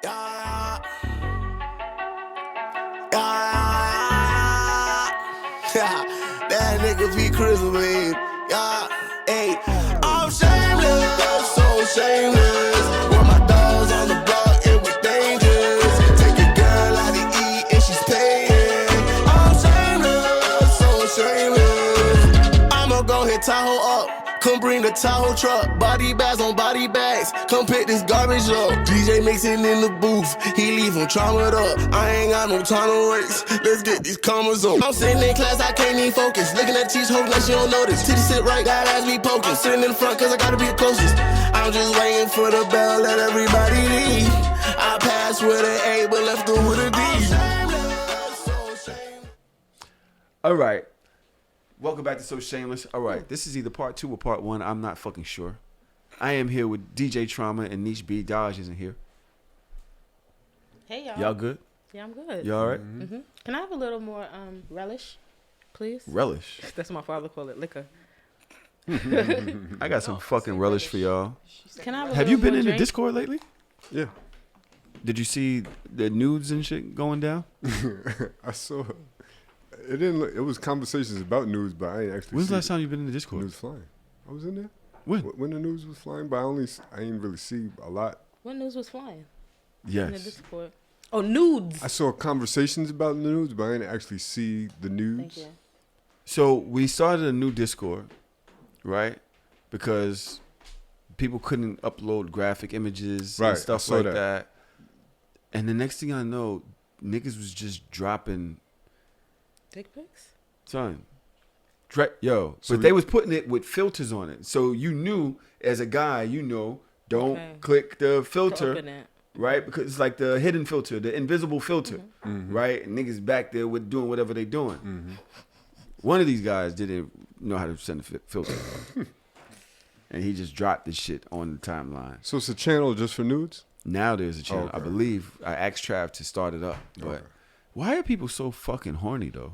Yeah, yeah. That nigga be Christmas. Yeah, hey. I'm shameless, so shameless. With my dogs on the block, it was dangerous. Take a girl out to eat and she's paying. I'm shameless, so shameless. I'ma go hit Tahoe up. Come bring the Tahoe truck, body bags on body bags. Come pick this garbage up. DJ mixing in the booth, he leave him traumatized up. I ain't got no time to waste. Let's get these commas up. I'm sitting in class, I can't even focus. Looking at teach, hoping that she don't notice. Titty sit right, got ass be poking. Sitting in the front, cause I gotta be the closest. I'm just waiting for the bell, let everybody leave. I passed with an A, but left her with a D. All right. Welcome back to So Shameless. All right, this is either part 2 or part 1. I'm not fucking sure. I am here with DJ Trauma and Niche B. Dodge isn't here. Hey, y'all. Y'all good? Yeah, I'm good. You all right? Mm-hmm. Can I have a little more relish, please? Relish? That's what my father called it, liquor. I got some fucking relish for y'all. Can I Have you been in drink? the Discord lately? Yeah. Did you see the nudes and shit going down? I saw it. It didn't look, it was conversations about news, but I ain't actually When's see the last it. time you've been in the Discord? News flying. I was in there. When? The news was flying, but I ain't really see a lot. When news was flying? In the Yes. Discord. Oh, nudes. I saw conversations about the news, but I didn't actually see the news. Thank you. So we started a new Discord, right? Because people couldn't upload graphic images Right, and I stuff saw like that. that. And the next thing I know, niggas was just dropping, Dick pics? son. So But they was putting it with filters on it. So you knew, as a guy, don't Okay. click the To filter, open it. right? Because it's like the hidden filter, the invisible filter, Mm-hmm. right? And niggas back there with doing whatever they doing. One of these guys didn't know how to send a filter. And he just dropped this shit on the timeline. So it's a channel just for nudes? Now there's a channel. Okay. I believe I asked Trav to start it up. But Okay. why are people so fucking horny, though?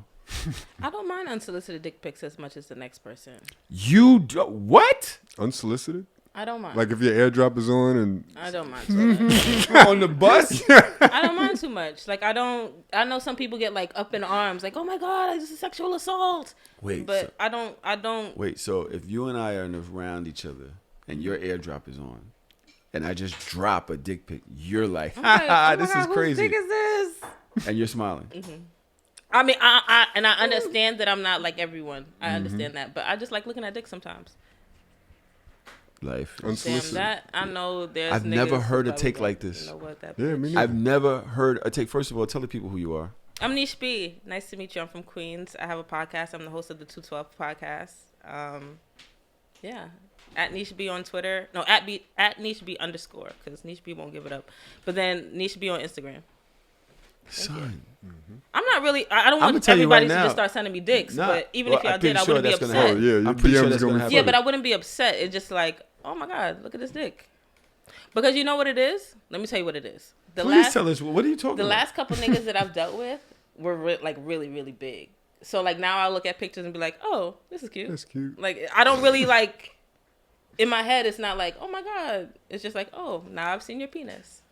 I don't mind unsolicited dick pics as much as the next person. What? Unsolicited? I don't mind. Like if your airdrop is on and I don't mind too much. On the bus? I don't mind too much. Like I know some people get like up in arms, like, oh my God, this is sexual assault. Wait, But so, I don't. wait, so if you and I are around each other and your airdrop is on and I just drop a dick pic, you're like, I'm like, oh my this God, is crazy. Whose dick is this? And you're smiling. I mean, I understand that I'm not like everyone. I understand that, but I just like looking at dick sometimes. Life. Damn, unsolicited. that I know. There's. I've never niggas heard a who take go, like this. You know what, that Yeah, bitch. me neither. I've never heard a take. First of all, tell the people who you are. I'm Niche B. Nice to meet you. I'm from Queens. I have a podcast. I'm the host of the 212 podcast. Yeah. At Niche B on Twitter. No, at Niche B _ because Niche B won't give it up. But then Niche B on Instagram. Son. I'm not really. I don't I'ma want tell you everybody right to now. just start sending me dicks. Nah, But even well, if y'all I'm pretty did, I sure wouldn't be that's gonna upset. happen. Oh, yeah, your I'm pretty sure DMs that's gonna gonna be happen. Yeah, but I wouldn't be upset. It's just like, oh my God, look at this dick. Because you know what it is? Let me tell you what it is. Please tell us. What are you talking The about? last couple niggas that I've dealt with were like really, really big. So like now I look at pictures and be like, oh, this is cute. That's cute. Like I don't really like, in my head it's not like, oh my God. It's just like, oh, now I've seen your penis.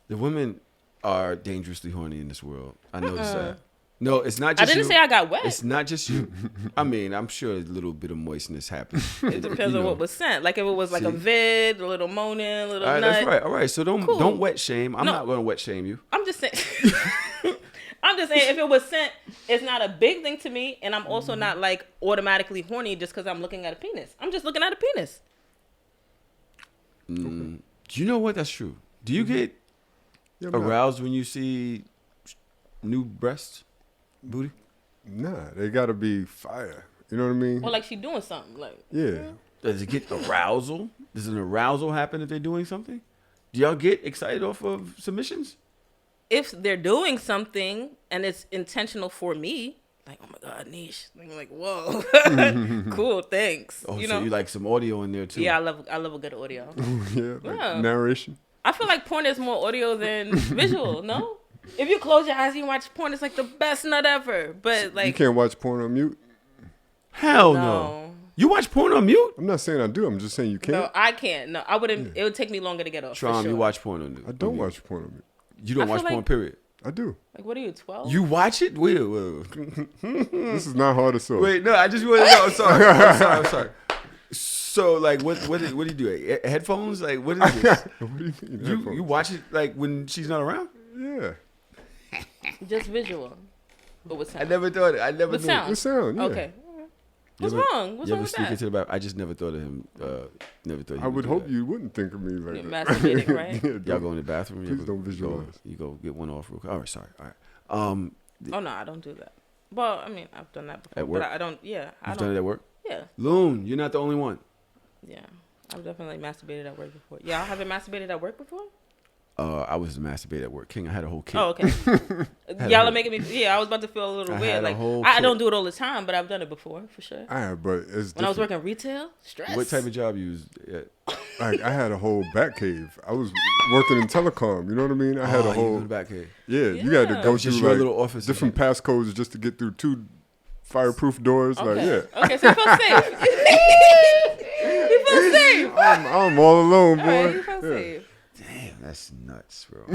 The women are dangerously horny in this world. I noticed that. No, it's not I just didn't you. say I got wet. It's not just you. I mean, I'm sure a little bit of moistness happens. It depends on what was sent. Like if it was like a See? vid, a little moaning, a little All right, nut. that's right. All right, so don't Cool. wet shame. I'm No. not going to wet shame you. I'm just saying. I'm just saying if it was sent, it's not a big thing to me, and I'm also not like automatically horny just because I'm looking at a penis. I'm just looking at a penis. Do you know what? That's true. Do you get Yeah, I'm not- aroused when you see new breasts, booty? Nah, they gotta be fire. You know what I mean? Or like she doing something. Like Yeah. Does it get arousal? Does an arousal happen if they're doing something? Do y'all get excited off of submissions? if they're doing something and it's intentional for me, like, oh my God, niche. I'm like, whoa, cool, thanks. Oh, you so know? you like some audio in there too? Yeah, I love a good audio. Yeah, like Yeah. narration. I feel like porn is more audio than visual. No, if you close your eyes and you watch porn, it's like the best nut ever. But like, You can't watch porn on mute. Hell no. You watch porn on mute? I'm not saying I do. I'm just saying you can't. No, I can't. No, I wouldn't. It would take me longer to get off. Traum, Sure. you watch porn on mute. I don't watch porn on mute. You don't I watch feel porn, like- period. I do. Like, what are you, 12? You watch it? Wait. This is not hard to solve. Wait, no, I just want to know. I'm sorry. So, like, what do you do? Headphones? Like, what is this? What do you mean? You headphones? watch it, like, when she's not around? Yeah. Just visual. But with sound. I never thought it. I never With knew. sound. With sound, yeah. Okay. What's You ever- wrong? What's you wrong ever with sneak that? into the bathroom? I just never thought of him. Never thought. I would do hope that. you wouldn't think of me like You're that. masturbating, right? Yeah, Y'all don't- go in the bathroom. You Please ever don't visualize. You go get one off real quick. All right, sorry. All right. Oh no, I don't do that. Well, I mean, I've done that before. At work? But I don't. Yeah, I You've don't. done it at work. Yeah, Loon, you're not the only one. yeah. I've definitely masturbated at work before. Yeah, I haven't masturbated at work before. I was masturbated at work. King, I had a whole kit. Oh, okay. Y'all are making me. Yeah, I was about to feel a little I weird. had a Like whole I kit. don't do it all the time, but I've done it before for sure. But it's When I was different. working retail, stress. What type of job you was at? Like, I had a whole back cave. I was working in telecom. You know what I mean? I had Oh, a you whole. go to the back here. Yeah, you had to Yeah. go was just through your like little office. different passcodes just to get through 2 fireproof doors. Okay. Like, yeah. Okay, so you feel safe. You feel safe. I'm all alone, All boy. right, you feel Yeah. safe. Damn, that's nuts, bro.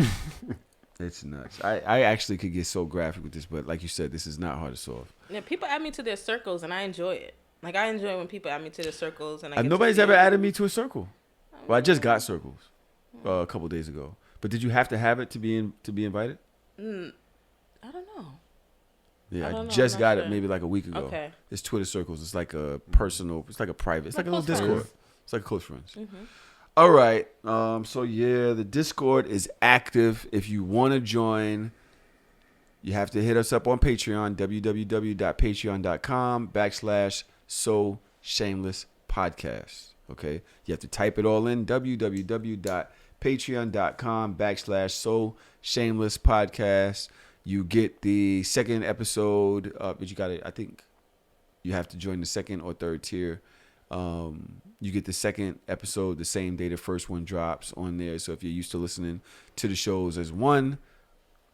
It's nuts. I actually could get so graphic with this, but like you said, this is not hard to solve. Yeah, people add me to their circles, and I enjoy it. Like I enjoy when people add me to their circles, and I get to Nobody's see ever it. added me to a circle. Well, I just got circles a couple days ago. But did you have to have it to be invited? I don't know. Yeah, I I don't know, just I'm got not it sure. maybe like a week ago. Okay. It's Twitter circles. It's like a personal. It's like a private. It's like a little close Discord. friends. It's like close friends. Mm-hmm. All right. So yeah, the Discord is active. If you want to join, you have to hit us up on Patreon. www.patreon.com/so shameless podcast. Okay. You have to type it all in. www.patreon.com/so shameless podcast. You get the second episode, but you got to, I think you have to join the second or third tier. You get the second episode the same day the first one drops on there. So if you're used to listening to the shows as one,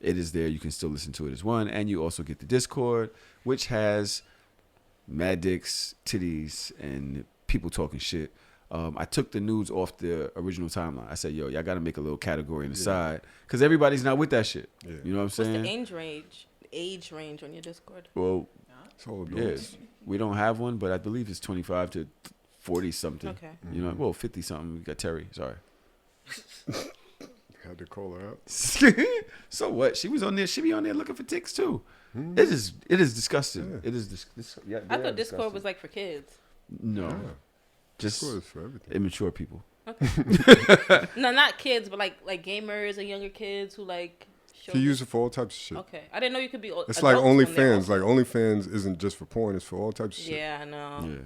it is there. You can still listen to it as one. And you also get the Discord, which has mad dicks, titties, and people talking shit. I took the nudes off the original timeline. I said, yo, y'all got to make a little category on the side. Because everybody's not with that shit. Yeah. You know what I'm What's saying? the age range on your Discord? Well, It's all yeah, adults. we don't have one, but I believe it's 25 to 40 something. Okay. You know, well, 50 something. We got Terry. Sorry. Had to call her out. So what? She was on there. She be on there looking for ticks too. It is disgusting. Yeah. It is. Yeah, I they are thought Discord disgusting. was like for kids. No, Yeah. just Discord is for everything. immature people. No, not kids, but like gamers and younger kids who like. Show You use it for all types of shit. Okay, I didn't know you could be. It's like adults on there OnlyFans. also. Like OnlyFans isn't just for porn; it's for all types of shit. Yeah, I know. Yeah.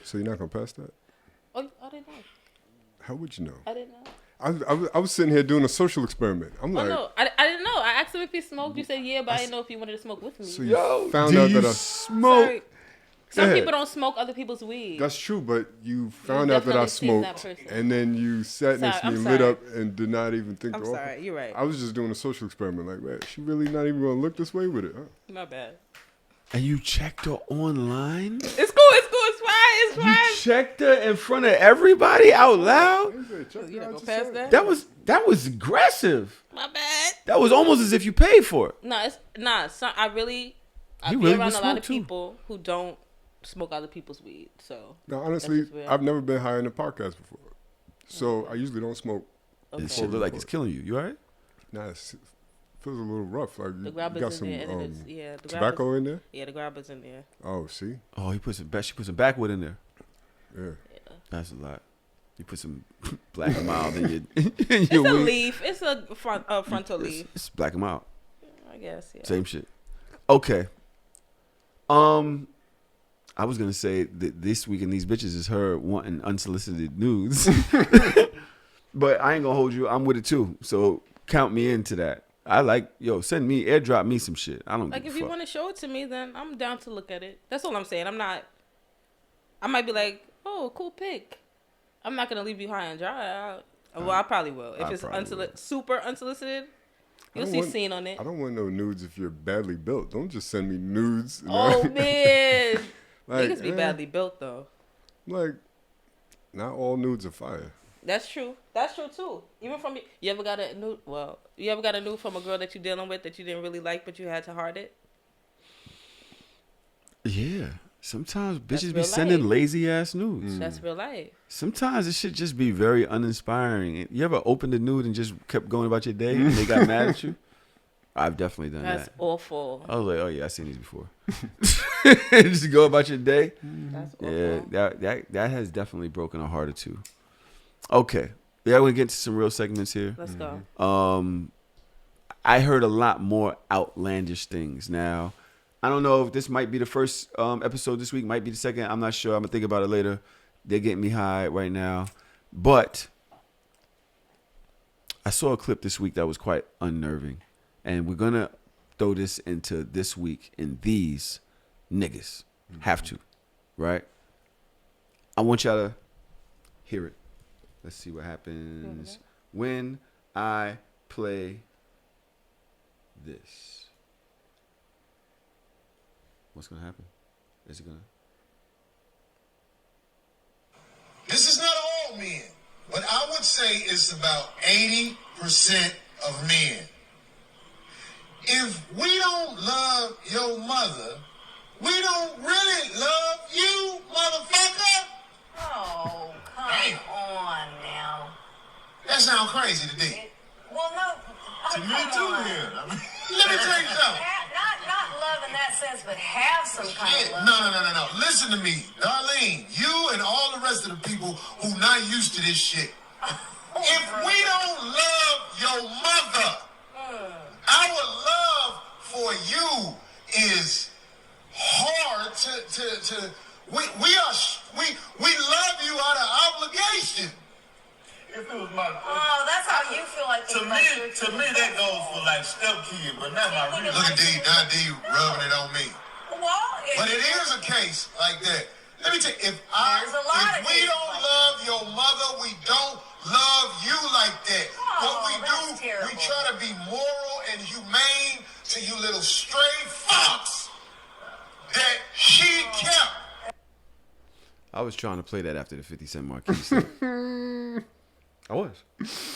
So you're not gonna pass that? Oh, I didn't know. How would you know? I didn't know. I was sitting here doing a social experiment. I'm Oh like, no, I didn't know. I asked him if he smoked. You said yeah, but I didn't know if he wanted to smoke with me. so you Yo, found do out you that I. smoke? Sorry. Some ahead. people don't smoke other people's weed. That's true, but you found out that I definitely seen that smoked, person. and then you sat next to Sorry, me, I'm lit sorry. up, and did not even think. I'm to offer. sorry. You're right. I was just doing a social experiment. Like, man, she really not even gonna look this way with it. Huh? My bad. And you checked her online? It's cool. It's cool. It's fine. It's You fine. checked her in front of everybody out loud? You not gonna pass that? That was aggressive. My bad. That was almost as if you paid for it. No, it's not. I be really around would a lot smoke, of too. people who don't smoke other people's weed. So No, honestly, just weird. I've never been high in a podcast before, so I usually don't smoke. okay. This shit look like it's killing you. You all right? Nah, it feels a little rough. Like The you grabber's got in some there, and it's the tobacco grabber's, in there. Yeah, the grabber's in there. Oh, see, Oh, she put some backwood in there. yeah. That's a lot. You put some black and mild in your It's your a weed. leaf. It's a frontal leaf. It's black and mild. I guess. Yeah. Same shit. Okay. I was gonna say that this week in these bitches is her wanting unsolicited nudes, but I ain't gonna hold you. I'm with it too. So count me into that. I like send me airdrop me some shit. I don't Like give if a you fuck. want to show it to me, then I'm down to look at it. That's all I'm saying. I'm not. I might be like, oh, cool pic. I'm not gonna leave you high and dry. Well, I probably will. If I it's probably will. super unsolicited, you'll don't see want- scene on it. I don't want no nudes if you're badly built. Don't just send me nudes. Oh man, Like, Niggas be badly built though. Like, not all nudes are fire. That's true. That's true too. Even from you ever got a nude? Well, you ever got a nude from a girl that you dealing with that you didn't really like, but you had to heart it? Yeah. Sometimes That's bitches be real sending life. lazy ass nudes. That's real life. Sometimes it should just be very uninspiring. You ever opened a nude and just kept going about your day and they got mad at you? I've definitely done That's that. awful. I was like, oh yeah, I've seen these before. Just go about your day. That's awful. Yeah, that has definitely broken a heart or two. Okay. Yeah, we're gonna get to some real segments here. Let's go. I heard a lot more outlandish things. Now, I don't know if this might be the first episode this week, might be the second. I'm not sure. I'm gonna think about it later. They're getting me high right now. But I saw a clip this week that was quite unnerving. And we're gonna throw this into this week in these niggas. Have to. Right? I want y'all to hear it. Let's see what happens when I play this. What's gonna happen? Is it gonna? This is not all men, but I would say it's about 80% of men. If we don't love your mother, we don't really love you, motherfucker. Oh, come Damn. on now. That sounds crazy to me. Well, no. To me come too, on. here. Let me tell you something. Not love in that sense, but have some kind Shit. of love. No. Listen to me, Darlene. You and all the rest of the people who not used to this shit. If we don't love your mother, our love for you is hard to we love you out of obligation. If it was my Oh, that's how you feel like to me that goes for like stepkid, but not my real. Look at D, now D rubbing it on me. Well, But it is a case like that. Let me tell you, There's a lot if of we cases don't like love your mother, we don't love you like that. Oh, What we do, that's terrible. we try to be moral and humane to you little stray fucks that she kept. I was trying to play that after the 50 Cent Marquise. I was.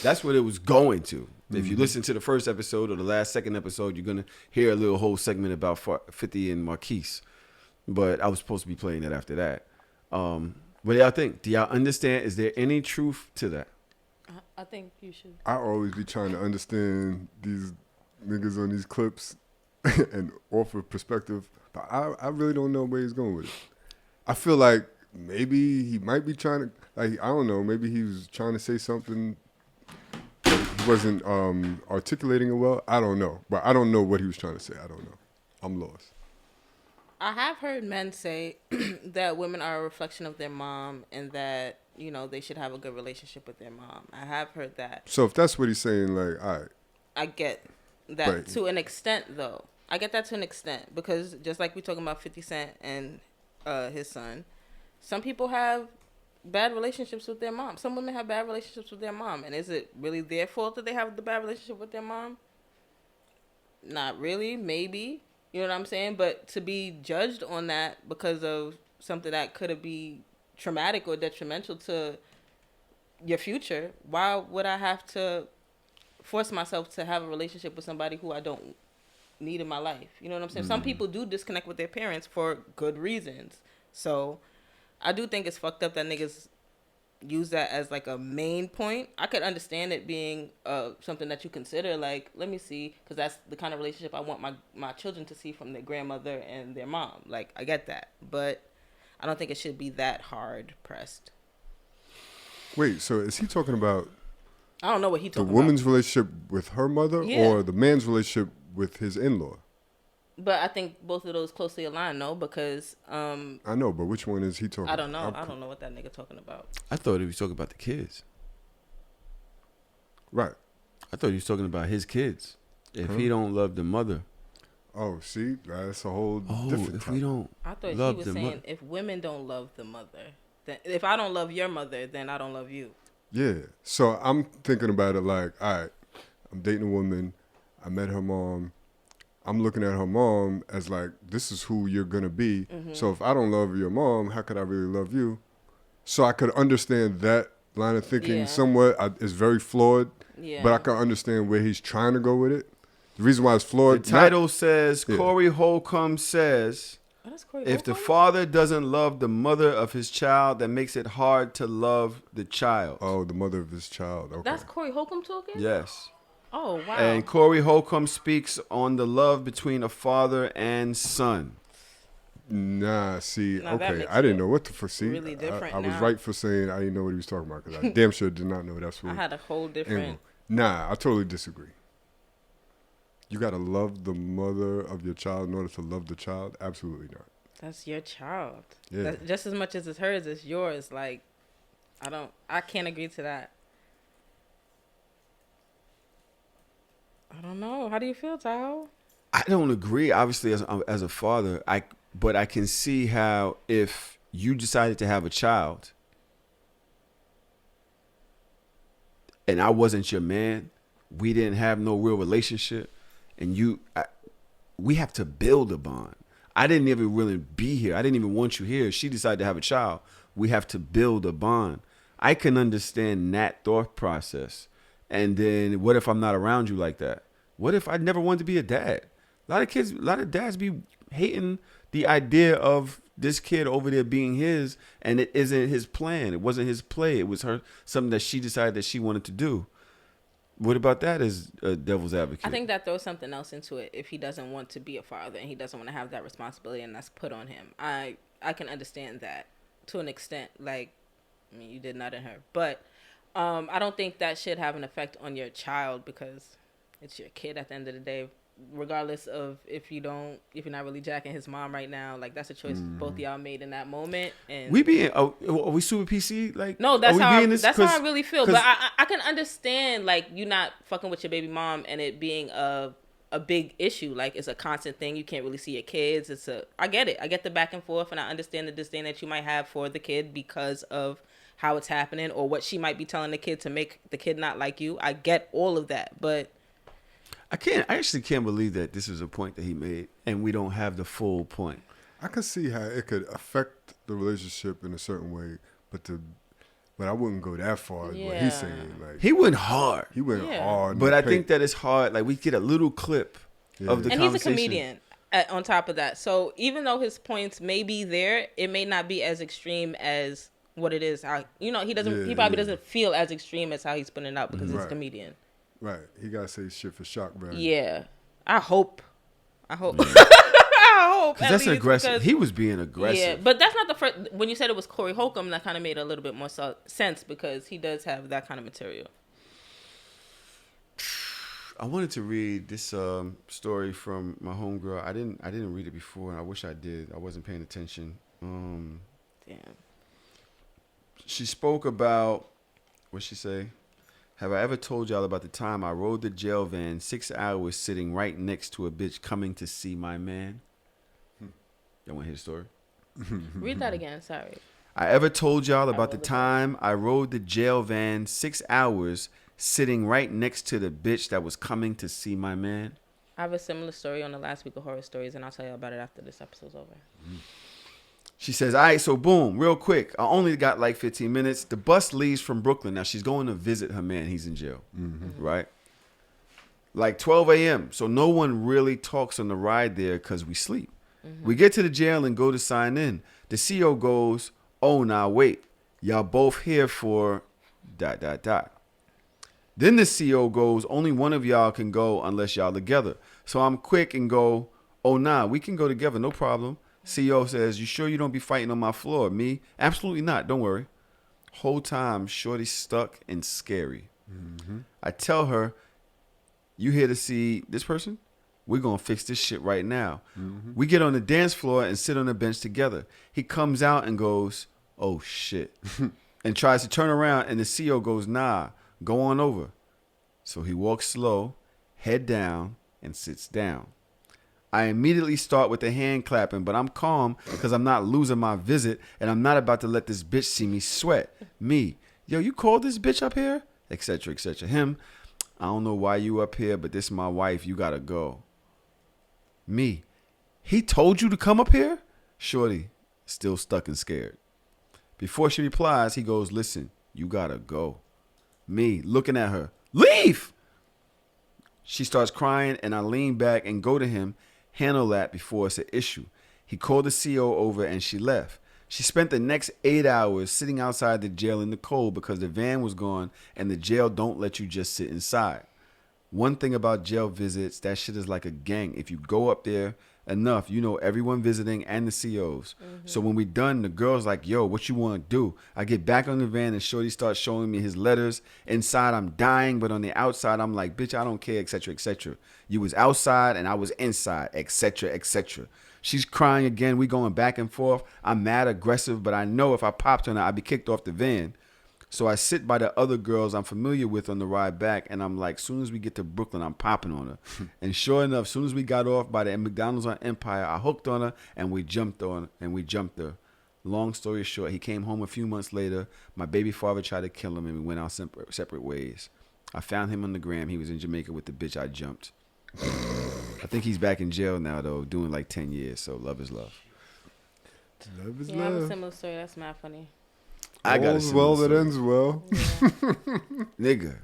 That's what it was going to. If you listen to the first episode or the second episode, you're gonna hear a little whole segment about 50 and Marquise. But I was supposed to be playing that after that. What do y'all think? Do y'all understand? Is there any truth to that? I think you should. I always be trying to understand these niggas on these clips and offer perspective, but I really don't know where he's going with it. I feel like maybe he might be trying to, like, I don't know, maybe he was trying to say something, but he wasn't articulating it well. I don't know, but I don't know what he was trying to say. I don't know. I'm lost. I have heard men say that women are a reflection of their mom and that, you know, they should have a good relationship with their mom. I have heard that. So if that's what he's saying, like, all right. I get that Right. to an extent, though. I get that to an extent because just like we're talking about 50 Cent and his son, some people have bad relationships with their mom. Some women have bad relationships with their mom. And is it really their fault that they have the bad relationship with their mom? Not really. Maybe. You know what I'm saying? But to be judged on that because of something that could be traumatic or detrimental to your future, why would I have to force myself to have a relationship with somebody who I don't need in my life? You know what I'm saying? Some people do disconnect with their parents for good reasons. So I do think it's fucked up that niggas use that as like a main point. I could understand it being something that you consider, like, let me see, because that's the kind of relationship I want my children to see from their grandmother and their mom. Like, I get that, but I don't think it should be that hard pressed. Wait, so is he talking about I don't know what he the talking about. woman's relationship with her mother Yeah. or the man's relationship with his in-law? But I think both of those closely align, no? Because I know, but which one is he talking I don't know. about? I don't know what that nigga talking about. I thought he was talking about the kids. Right. I thought he was talking about his kids. If he don't love the mother. Oh, see, that's a whole Oh, different if topic. we don't I thought love he was the saying mother. if women don't love the mother, then if I don't love your mother, then I don't love you. Yeah. So I'm thinking about it like, all right, I'm dating a woman. I met her mom. I'm looking at her mom as like, this is who you're gonna be. So if I don't love your mom, how could I really love you? So I could understand that line of thinking Yeah. somewhat. It's very flawed, Yeah. but I can understand where he's trying to go with it. The reason why it's The flawed. title says, Yeah. Corey Holcomb says, Oh, that's Corey if the Holcomb? father doesn't love the mother of his child, that makes it hard to love the child. Oh, the mother of his child. Okay. That's Corey Holcomb talking? Yes. Oh, wow. And Corey Holcomb speaks on the love between a father and son. Nah, see, Now that okay, makes I didn't it know what to foresee. really different I was now. right for saying I didn't know what he was talking about because I damn sure did not know that's what. I had a whole different. Nah, I totally disagree. You gotta love the mother of your child in order to love the child? Absolutely not. That's your child. Yeah. That's just as much as it's hers, it's yours. Like, I can't agree to that. I don't know. How do you feel, Tahoe? I don't agree, obviously, as a father. But I can see how if you decided to have a child and I wasn't your man, we didn't have no real relationship, and we have to build a bond. I didn't even really be here. I didn't even want you here. She decided to have a child. We have to build a bond. I can understand that thought process. And then what if I'm not around you like that? What if I never wanted to be a dad? A lot of dads be hating the idea of this kid over there being his, and it isn't his plan. It wasn't his play. It was something that she decided that she wanted to do. What about that as a devil's advocate? I think that throws something else into it if he doesn't want to be a father and he doesn't want to have that responsibility and that's put on him. I can understand that to an extent. Like, I mean, you did not in her. But I don't think that should have an effect on your child because it's your kid at the end of the day. Regardless of if you're not really jacking his mom right now, like that's a choice both of y'all made in that moment. And are we super PC? Like, no, that's how I really feel. But 'cause I can understand like you not fucking with your baby mom and it being a big issue. Like it's a constant thing. You can't really see your kids. I get it. I get the back and forth, and I understand the disdain that you might have for the kid because of how it's happening or what she might be telling the kid to make the kid not like you. I get all of that, but I actually can't believe that this is a point that he made, and we don't have the full point. I could see how it could affect the relationship in a certain way, but I wouldn't go that far. What Yeah. he's saying, like He went hard, he went Yeah. hard. in but the I paint. think that it's hard. Like we get a little clip of the and conversation. he's a comedian on top of that. So even though his points may be there, it may not be as extreme as what it is. He doesn't. He probably doesn't feel as extreme as how he's putting it out because he's a Right. comedian. Right, he gotta say shit for shock value. Yeah, I hope. I hope. I hope. Because at that's least, aggressive. because- He was being aggressive. Yeah, but that's not the first. When you said it was Corey Holcomb, that kind of made a little bit more sense because he does have that kind of material. I wanted to read this story from my homegirl. I didn't read it before, and I wish I did. I wasn't paying attention. Damn. She spoke about, what'd she say? Have I ever told y'all about the time I rode the jail van 6 hours sitting right next to a bitch coming to see my man? Y'all want to hear the story? Read that again. Sorry. I ever told y'all about the time I rode the jail van 6 hours sitting right next to the bitch that was coming to see my man? I have a similar story on the last week of horror stories, and I'll tell you about it after this episode's over. She says, all right, so boom, real quick. I only got like 15 minutes. The bus leaves from Brooklyn. Now, she's going to visit her man. He's in jail, right? Like 12 a.m. So no one really talks on the ride there because we sleep. We get to the jail and go to sign in. The CO goes, oh, now wait. Y'all both here for ... Then the CO goes, only one of y'all can go unless y'all together. So I'm quick and go, oh, nah, we can go together. No problem. CO says, you sure you don't be fighting on my floor? Me? Absolutely not. Don't worry. Whole time, shorty's stuck and scary. I tell her, you here to see this person? We're going to fix this shit right now. We get on the dance floor and sit on the bench together. He comes out and goes, oh, shit. And tries to turn around, and the CO goes, nah, go on over. So he walks slow, head down, and sits down. I immediately start with the hand clapping, but I'm calm because I'm not losing my visit, and I'm not about to let this bitch see me sweat. Me, yo, you called this bitch up here? Etc., etc. Him, I don't know why you up here, but this is my wife. You got to go. Me, he told you to come up here? Shorty, still stuck and scared. Before she replies, he goes, listen, you gotta go. Me, looking at her, leave! She starts crying, and I lean back and go to him, handle that before it's an issue. He called the CO over, and she left. She spent the next 8 hours sitting outside the jail in the cold because the van was gone, and the jail don't let you just sit inside. One thing about jail visits, that shit is like a gang. If you go up there enough, you know everyone visiting and the COs. So when we done, the girl's like, yo, what you want to do? I get back on the van and Shorty starts showing me his letters. Inside, I'm dying, but on the outside, I'm like, bitch, I don't care, etc., etc. You was outside and I was inside, etc., etc. She's crying again. We going back and forth. I'm mad aggressive, but I know if I popped on her, I'd be kicked off the van. So I sit by the other girls I'm familiar with on the ride back, and I'm like, soon as we get to Brooklyn, I'm popping on her. And sure enough, soon as we got off by the McDonald's on Empire, I hooked on her, and we jumped her. Long story short, he came home a few months later. My baby father tried to kill him, and we went our separate ways. I found him on the gram. He was in Jamaica with the bitch I jumped. I think he's back in jail now, though, doing like 10 years, so love is love. Love is Yeah, I have a love. similar story. That's mad funny. I got a All's well similar that story. ends well. Nigga,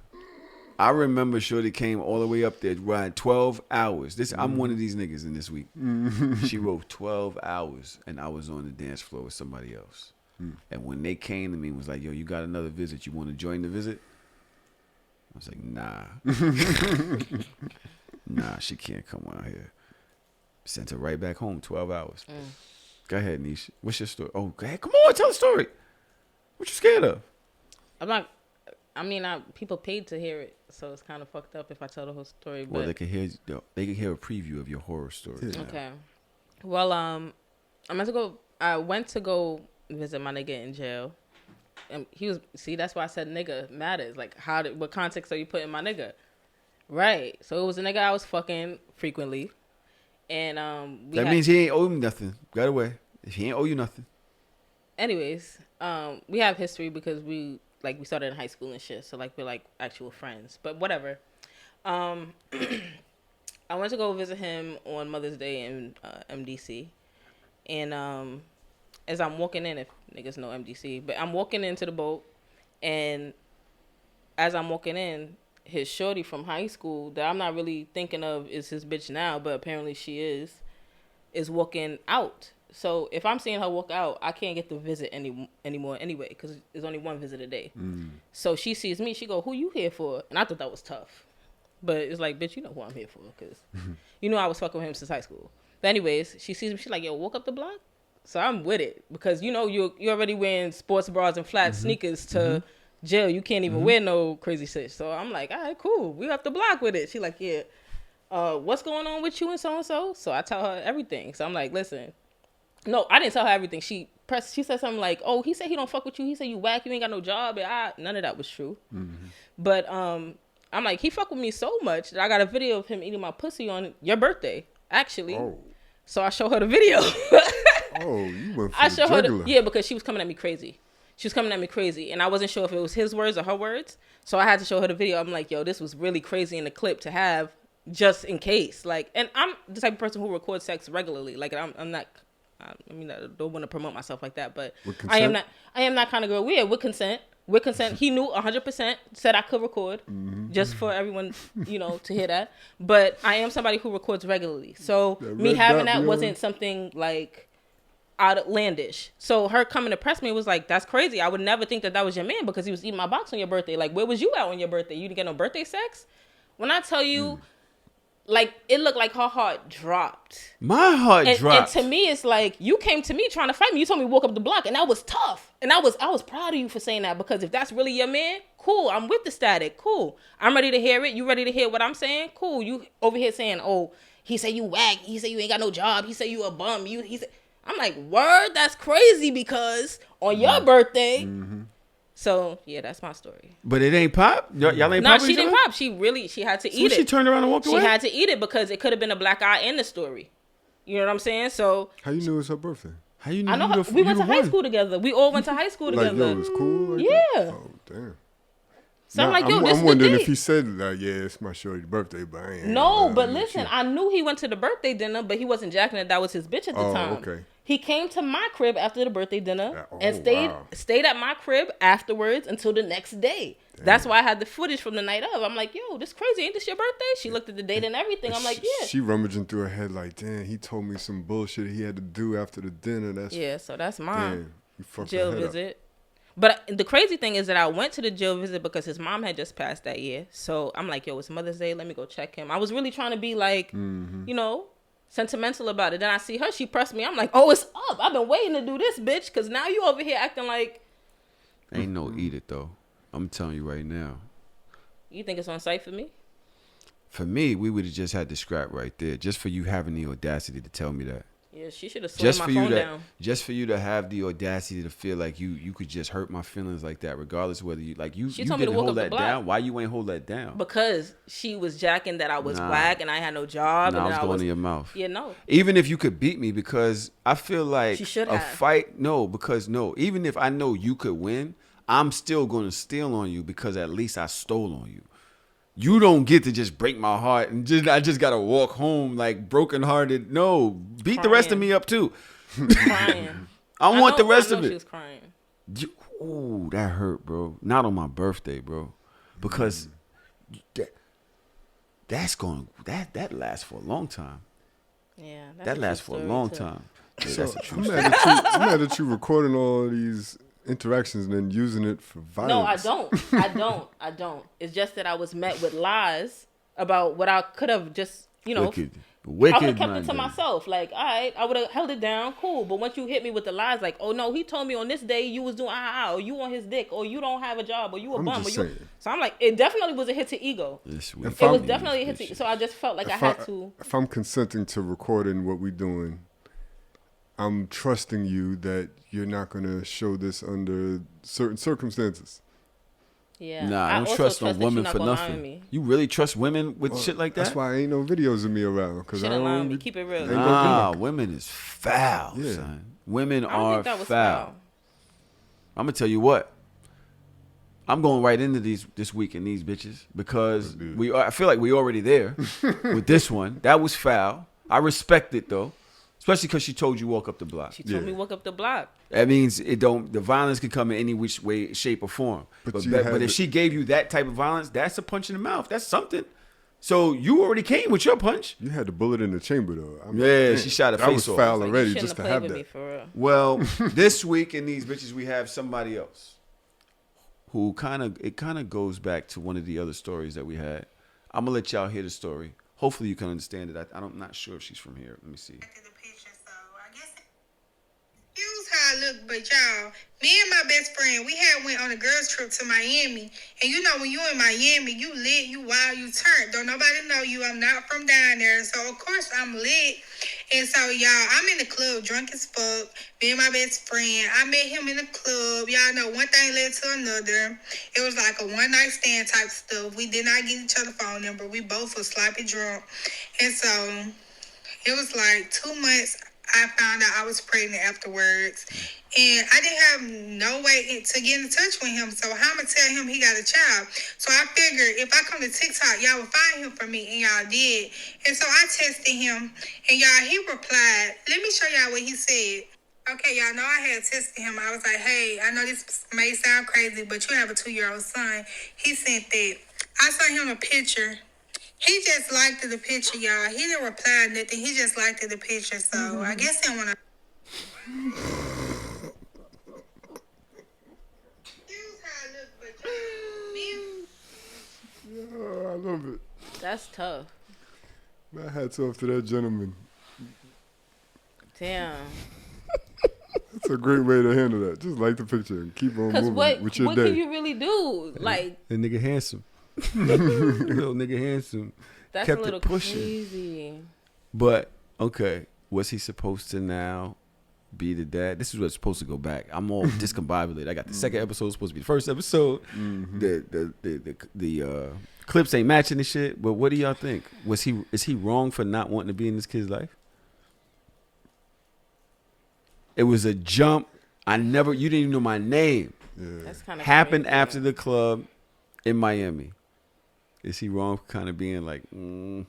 I remember Shorty came all the way up there, riding 12 hours. I'm one of these niggas in this week. She rode 12 hours, and I was on the dance floor with somebody else. And when they came to me and was like, yo, you got another visit. You want to join the visit? I was like, nah. Nah, she can't come out here. Sent her right back home, 12 hours. Go ahead, Niche. What's your story? Oh, go ahead. Come on, tell the story. What you scared of? People paid to hear it, so it's kind of fucked up if I tell the whole story. But Well, they can hear a preview of your horror story. now. okay. Well, I went to go visit my nigga in jail. And that's why I said nigga matters. Like, what context are you putting my nigga? Right. So it was a nigga I was fucking frequently. And That means he ain't owe me nothing. Right away. If he ain't owe you nothing. anyways, we have history because we started in high school and shit. So like we're like actual friends. But whatever. I went to go visit him on Mother's Day in MDC. And as I'm walking in, if niggas know MDC, but I'm walking into the boat, and as I'm walking in, his shorty from high school that I'm not really thinking of is his bitch now, but apparently she is walking out. So if I'm seeing her walk out, I can't get the visit anymore anyway, because there's only one visit a day. So she sees me, she go, who you here for? And I thought that was tough. But it's like, bitch, you know who I'm here for, because you know I was fucking with him since high school. But anyways, she sees me, she's like, yo, walk up the block? So I'm with it, because you know you already wearing sports bras and flat sneakers to jail. You can't even wear no crazy shit. So I'm like, all right, cool. We up the block with it. She like, yeah. What's going on with you and so and so? So I tell her everything. So I'm like, listen. No, I didn't tell her everything. She said something like, oh, he said he don't fuck with you. He said you whack. You ain't got no job. And none of that was true. But I'm like, he fuck with me so much that I got a video of him eating my pussy on your birthday, actually. Oh. So I show her the video. Oh, you went for I the showed her, jugular. because she was coming at me crazy. And I wasn't sure if it was his words or her words. So I had to show her the video. I'm like, yo, this was really crazy in the clip to have just in case. Like, and I'm the type of person who records sex regularly. Like, I'm not, I don't want to promote myself like that, but I am not kind of girl. Yeah, with consent. He knew 100%, said I could record, just for everyone, to hear that. But I am somebody who records regularly. So me having that wasn't something like outlandish. So her coming to press me was like, that's crazy. I would never think that was your man, because he was eating my box on your birthday. Like, where was you at on your birthday? You didn't get no birthday sex? When I tell you, like, it looked like her heart dropped. My heart dropped. And to me, it's like, you came to me trying to fight me. You told me to walk up the block, and that was tough. And I was proud of you for saying that, because if that's really your man, cool. I'm with the static. Cool. I'm ready to hear it. You ready to hear what I'm saying? Cool. You over here saying, oh, he said you whack. He said you ain't got no job. He said you a bum. He said, I'm like, word, that's crazy, because on your birthday. So yeah, that's my story. But it ain't pop? Y'all ain't pop? No, she didn't pop. She had to eat it. She turned around and walked away? She had to eat it, because it could have been a black eye in the story. You know what I'm saying? So How you knew it was her birthday? How you know? I know we went to high school together. We all went to high school Like, together. yo, it was cool? Like Yeah. that? Oh, damn. So I'm like, yo, this I'm is the wondering date. if he said like, yeah, it's my shorty's birthday, but I ain't. No, but listen, I knew he went to the birthday dinner, but he wasn't jacking it. That was his bitch at the time. Okay. He came to my crib after the birthday dinner and wow. stayed at my crib afterwards until the next day. Damn. That's why I had the footage from the night of. I'm like, yo, this crazy. Ain't this your birthday? She looked at the date and everything. I'm like, yeah. She rummaging through her head like, damn, he told me some bullshit he had to do after the dinner. So that's mine. Damn, you fucked Jail her head visit. Up. But the crazy thing is that I went to the jail visit because his mom had just passed that year. So I'm like, yo, it's Mother's Day. Let me go check him. I was really trying to be like, you know, sentimental about it. Then I see her. She pressed me. I'm like, oh, it's up. I've been waiting to do this, bitch. Because now you over here acting like. Ain't no eat it, though. I'm telling you right now. You think it's on site for me? For me, we would have just had to scrap right there. Just for you having the audacity to tell me that. Yeah, she should have slowed my phone down. Just for you to have the audacity to feel like you could just hurt my feelings like that, regardless of whether you like you didn't hold that down. Why you ain't hold that down? Because she was jacking that I was whack and I had no job. Nah, and I was going in your mouth. Yeah, no. Even if you could beat me, because I feel like she should a have. fight. No, because no. Even if I know you could win, I'm still going to steal on you because at least I stole on you. You don't get to just break my heart and I just gotta walk home like brokenhearted. No, beat the rest of me up too. Crying. I want the rest of it. She was crying. Ooh, that hurt, bro. Not on my birthday, bro, because that lasts for a long time. Yeah, that lasts for a long time. Yeah, So that's a true I'm mad at you recording all these interactions and then using it for violence. No, I don't. It's just that I was met with lies about what I could have just, you know, Wicked, I would have kept it to myself. Like, all right, I would have held it down, cool. But once you hit me with the lies, like, oh no, he told me on this day you was doing or you on his dick, or you don't have a job, or you a bum, or you. So I'm like, it definitely was a hit to ego. It was definitely a hit to. So I just felt like I had to. If I'm consenting to recording what we're doing, I'm trusting you that you're not going to show this under certain circumstances. Yeah. Nah, I don't trust no woman for nothing. You really trust women with shit like that? That's why ain't no videos of me around. Cause shit lie on me. Keep it real. Nah, women is foul, son. Women are foul. I'm going to tell you what. I'm going right into this week in these bitches because I feel like we already there with this one. That was foul. I respect it, though. Especially because she told you walk up the block. She told me walk up the block. That means the violence could come in any which way, shape, or form. But if she gave you that type of violence, that's a punch in the mouth. That's something. So you already came with your punch. You had the bullet in the chamber, though. She shot her face off. That was foul already just to have that. Well, this week in these bitches, we have somebody else who kind of goes back to one of the other stories that we had. I'm going to let y'all hear the story. Hopefully you can understand it. I'm not sure if she's from here. Let me see. Here's how I look, but y'all, me and my best friend, we had went on a girls trip to Miami. And you know, when you in Miami, you lit, you wild, you turned. Don't nobody know you. I'm not from down there. So, of course, I'm lit. And so, y'all, I'm in the club drunk as fuck. Me and my best friend. I met him in the club. Y'all know one thing led to another. It was like a one-night stand type stuff. We did not get each other's phone number. We both were sloppy drunk. And so, it was like 2 months. I found out I was pregnant afterwards. And I didn't have no way to get in touch with him. So how I'm going to tell him he got a child? So I figured if I come to TikTok, y'all will find him for me. And y'all did. And so I tested him. And y'all, he replied. Let me show y'all what he said. Okay, y'all know I had tested him. I was like, hey, I know this may sound crazy, but you have a 2-year-old son. He sent that. I sent him a picture. He just liked the picture, y'all. He didn't reply nothing. He just liked the picture. So I guess he didn't want to. I love it. That's tough. My hats off to that gentleman. Damn. That's a great way to handle that. Just like the picture and keep on moving with your day. What can you really do? Like, that nigga handsome. Little nigga handsome. That's kept a little it pushing. crazy. But okay, was he supposed to now be the dad? This is what's supposed to go back. I'm all discombobulated. I got the second episode supposed to be the first episode. The clips ain't matching the shit. But what do y'all think? Is he wrong for not wanting to be in this kid's life? It was a jump. You didn't even know my name. That's kind of happened after the club. in Miami. Is he wrong for kind of being like, you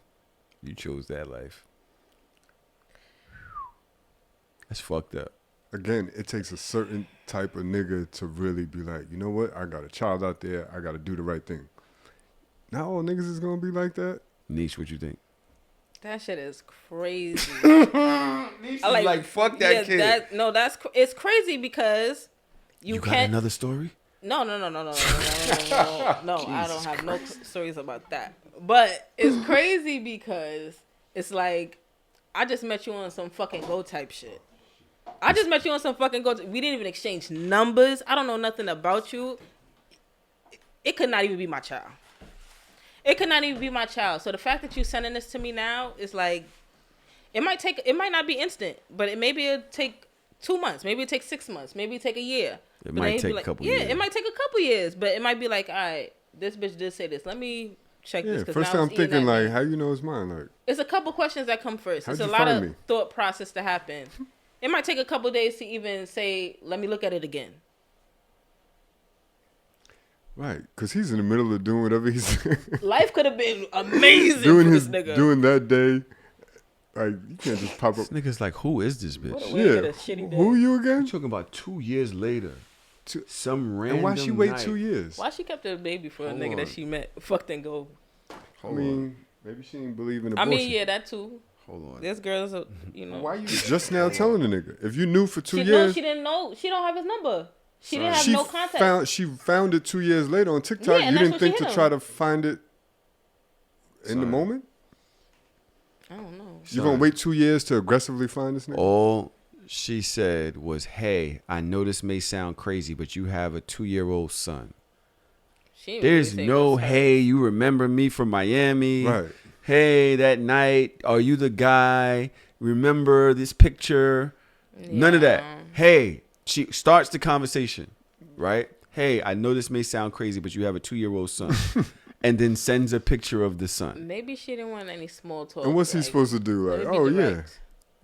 chose that life? That's fucked up. Again, it takes a certain type of nigga to really be like, you know what? I got a child out there. I got to do the right thing. Not all niggas is going to be like that. Niche, what you think? That shit is crazy. Niche like fuck that kid. It's crazy because you got can't. another story? No. I don't have no stories about that. But it's crazy because it's like I just met you on some fucking go type shit. We didn't even exchange numbers. I don't know nothing about you. It could not even be my child. So the fact that you sending this to me now is like, it might not be instant, but it'll take 2 months. Maybe it'll take 6 months. Maybe it'll take a year. It might take a couple years. Yeah, it might take a couple years, but it might be like, all right, this bitch did say this. Let me check this. First time I'm thinking like, how you know it's mine? Like, it's a couple questions that come first. How'd It's a you lot find of me? thought process to happen. It might take a couple days to even say, let me look at it again. right, because he's in the middle of doing whatever he's Life could have been amazing doing for this nigga. doing that day. Like, you can't just pop up. This nigga's like, who is this bitch? What a way to get a shitty day. Who are you I'm again? talking about 2 years later. Some random And why she wait night. 2 years? Why she kept a baby for a Hold nigga on. that she met, fucked and go? I mean, maybe she didn't believe in I abortion. mean, yeah, that too. Hold on. There's girls, you know. Why you just now telling the nigga? If you knew for 2 No, years, she didn't know. She don't have his number. She didn't have no contact. She found it 2 years later on TikTok. Yeah, and You that's didn't what think she to hit try him. to find it in the Son. moment? I don't know. You gonna wait 2 years to aggressively find this nigga? All she said was, hey, I know this may sound crazy, but you have a 2-year-old son. She didn't There's really say no, it was her. hey, you remember me from Miami? Right. Hey, that night, are you the guy? Remember this picture? None of that. Yeah. Hey, she starts the conversation, right? Hey, I know this may sound crazy, but you have a 2-year-old son. And then sends a picture of the son. Maybe she didn't want any small talk. And what's he like, supposed to do? let Like, it be oh yeah, direct.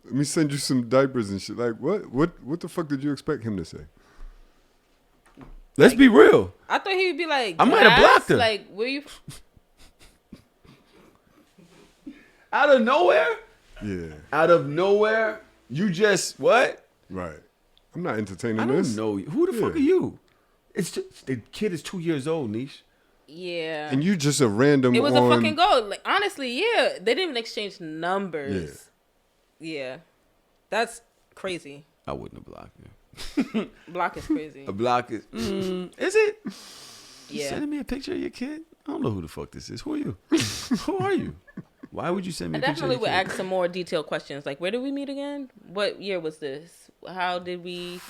let me send you some diapers and shit. Like, what the fuck did you expect him to say? Let's be real. I thought he would be like, I might have "Gas?" blocked her. Like, where you? Out of nowhere? Yeah, Out of nowhere? You just, what? right. I'm not entertaining I this. don't know. Who the fuck are Yeah. you? It's just, the kid is 2 years old, Niche. Yeah. And you just a random. It was on, a fucking goal. Like, honestly, yeah. They didn't even exchange numbers. Yeah. That's crazy. I wouldn't have blocked you. Block is crazy. A block is, is it? You Yeah. sending me a picture of your kid? I don't know who the fuck this is. Who are you? Who are you? Why would you send me I a picture definitely of would your kid? ask some more detailed questions. Like, where did we meet again? What year was this? How did we?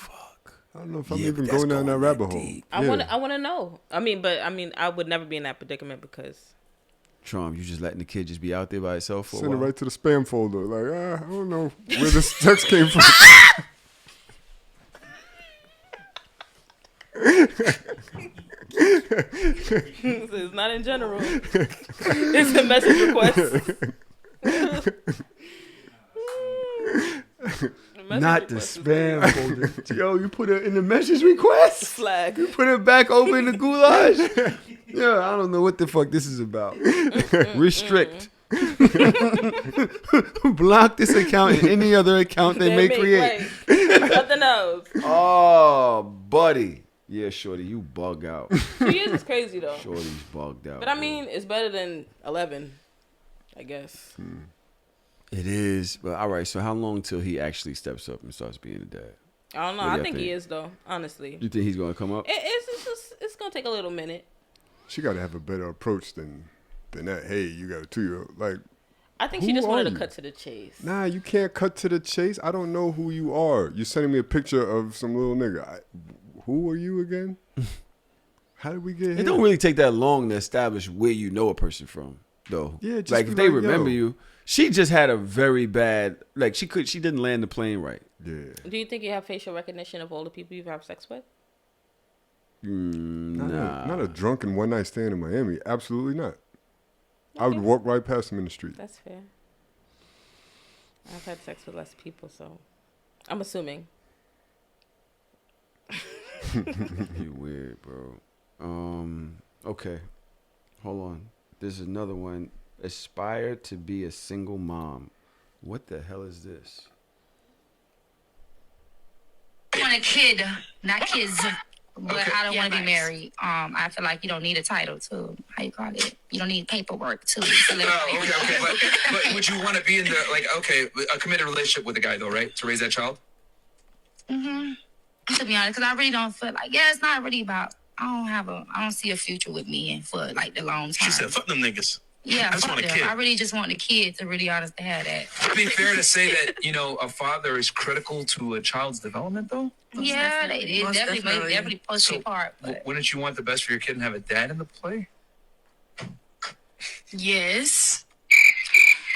I don't know if I'm Yeah, even but that's going down that going rabbit that hole. deep. I Yeah. want to know. I mean, I would never be in that predicament because Traum, you just letting the kid just be out there by itself for a Send it while? right to the spam folder. Like, I don't know where this text came from. it's not in general. It's a message request. Not the spam folder. Yo, you put it in the message request? Flag. You put it back over in the goulash? Yeah, I don't know what the fuck this is about. Restrict. Block this account and any other account they may create. Right. Nothing else. Oh, buddy. Yeah, Shorty, you bug out. 2 years is crazy though. Shorty's bugged out. But I mean, it's better than 11, I guess. It is. But all right, so how long till he actually steps up and starts being a dad? I don't know. What do I y'all think he think? is though. Honestly, You think he's going to come up? it's gonna take a little minute. She got to have a better approach than that. Hey, you got a 2-year-old. Like, I think she Who just are wanted to you? cut to the chase. nah, you can't cut to the chase. I don't know who you are. You're sending me a picture of some little nigga. Who are you again? How did we get here? It don't really take that long to establish where you know a person from, though. Yeah, just like be if they like, remember yo. you. She just had a very bad, like she didn't land the plane right. Yeah. Do you think you have facial recognition of all the people you've had sex with? Nah. Not a drunken one night stand in Miami. Absolutely not. I would walk right past him in the street. That's fair. I've had sex with less people, so I'm assuming. You weird, bro. Okay, hold on. There's another one. Aspire to be a single mom. What the hell is this? I want a kid, not kids. But I don't want to be married. I feel like you don't need a title to, how you call it? You don't need paperwork to live. Okay. But would you want to be in a committed relationship with a guy though, right? To raise that child? Mm-hmm. To be honest, because I really don't feel like, it's not really about, I don't see a future with me and for like the long time. She said, fuck them niggas. Yeah, I just want a kid. I really just want the kid to really honest to have that. Would it be fair to say that, a father is critical to a child's development though? Yeah, it definitely plays a part. But Wouldn't you want the best for your kid and have a dad in the play? yes.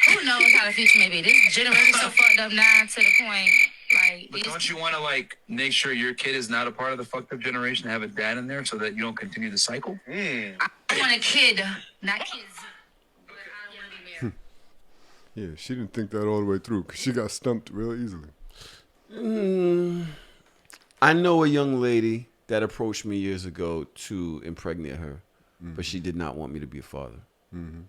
Who knows how the future may be? This generation so fucked up now to the point, like. But don't you want to make sure your kid is not a part of the fucked up generation, have a dad in there so that you don't continue the cycle? I want a kid, not kids. Yeah, she didn't think that all the way through because she got stumped real easily. I know a young lady that approached me years ago to impregnate her, but she did not want me to be a father. Mm-hmm.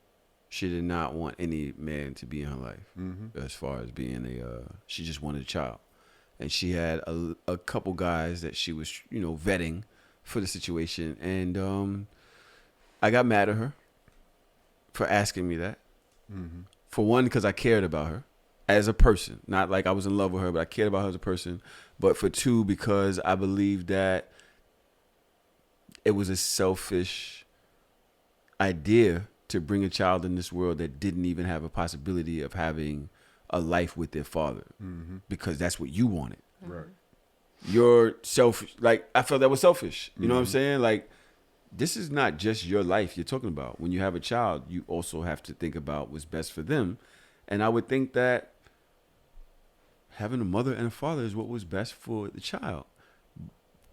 She did not want any man to be in her life as far as being she just wanted a child. And she had a couple guys that she was, vetting for the situation. And I got mad at her for asking me that. Mm-hmm. For one, because I cared about her as a person. Not like I was in love with her, but I cared about her as a person. But for two, because I believed that it was a selfish idea to bring a child in this world that didn't even have a possibility of having a life with their father. Mm-hmm. Because that's what you wanted. Right. You're selfish. Like, I felt that was selfish. You know what I'm saying? Like, this is not just your life you're talking about. When you have a child, you also have to think about what's best for them. And I would think that having a mother and a father is what was best for the child.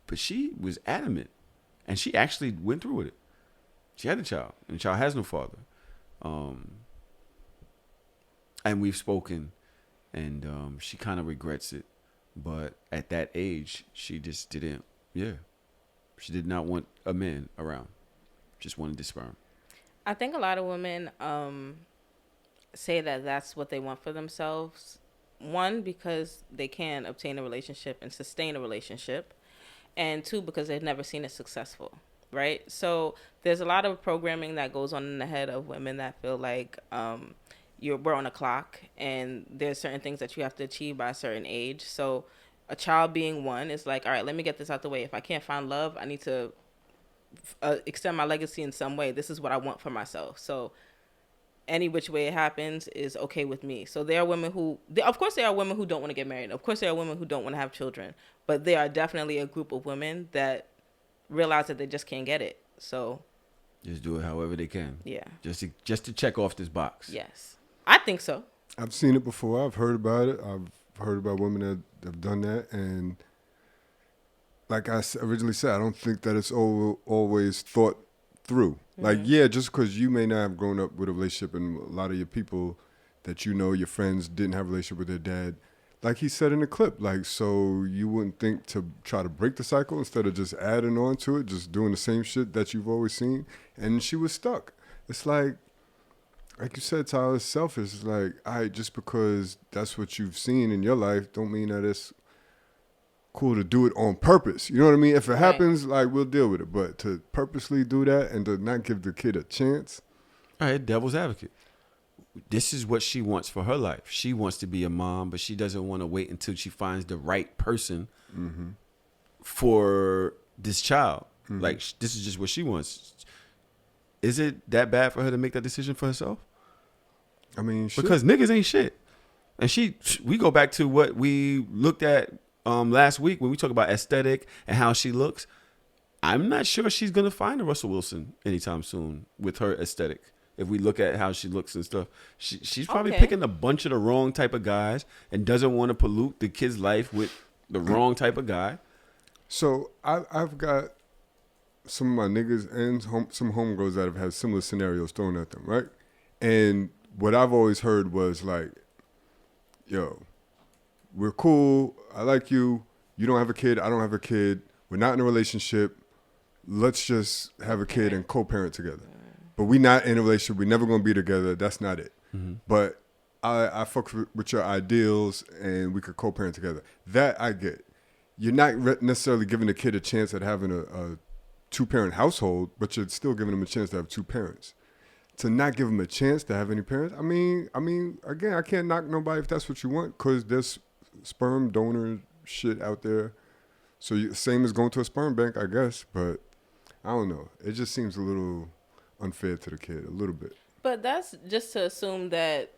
But she was adamant. And she actually went through with it. She had a child. And the child has no father. And we've spoken. And she kind of regrets it. But at that age, she just didn't, She did not want a man around. Just wanted the sperm. I think a lot of women say that that's what they want for themselves. One, because they can obtain a relationship and sustain a relationship. And two, because they've never seen it successful, right? So there's a lot of programming that goes on in the head of women that feel like we're on a clock and there's certain things that you have to achieve by a certain age. So a child being one is like, all right, let me get this out the way. If I can't find love, I need to extend my legacy in some way. This is what I want for myself. So any which way it happens is okay with me. So there are women of course there are women who don't want to get married. Of course there are women who don't want to have children. But there are definitely a group of women that realize that they just can't get it. So just do it however they can. Yeah. Just to check off this box. Yes. I think so. I've seen it before. I've heard about it. I've heard about women that have done that. And like I originally said, I don't think that it's always thought through. Mm-hmm. Like, just because you may not have grown up with a relationship and a lot of your people that your friends didn't have a relationship with their dad, like he said in the clip, like, so you wouldn't think to try to break the cycle instead of just adding on to it, just doing the same shit that you've always seen. And she was stuck. It's like you said, Tyler, it's selfish. It's like, just because that's what you've seen in your life don't mean that it's cool to do it on purpose. You know what I mean? If it happens, like, we'll deal with it. But to purposely do that and to not give the kid a chance. All right, devil's advocate. This is what she wants for her life. She wants to be a mom, but she doesn't want to wait until she finds the right person for this child. Mm-hmm. Like, this is just what she wants. Is it that bad for her to make that decision for herself? I mean, because niggas ain't shit. And we go back to what we looked at last week when we talk about aesthetic and how she looks. I'm not sure she's going to find a Russell Wilson anytime soon with her aesthetic. If we look at how she looks and stuff, she's probably picking a bunch of the wrong type of guys and doesn't want to pollute the kid's life with the wrong type of guy. So I've got some of my niggas and some homegirls that have had similar scenarios thrown at them, right? And what I've always heard was like, yo, we're cool. I like you. You don't have a kid. I don't have a kid. We're not in a relationship. let's just have a kid and co-parent together. But we not in a relationship. We never gonna be together. That's not it. But I fuck with your ideals, and we could co-parent together. That I get. You're not necessarily giving the kid a chance at having a two-parent household, but you're still giving them a chance to have two parents. To not give them a chance to have any parents, I mean, again, I can't knock nobody if that's what you want, because there's sperm donor shit out there. So same as going to a sperm bank, I guess. But I don't know. It just seems a little unfair to the kid, a little bit. But that's just to assume that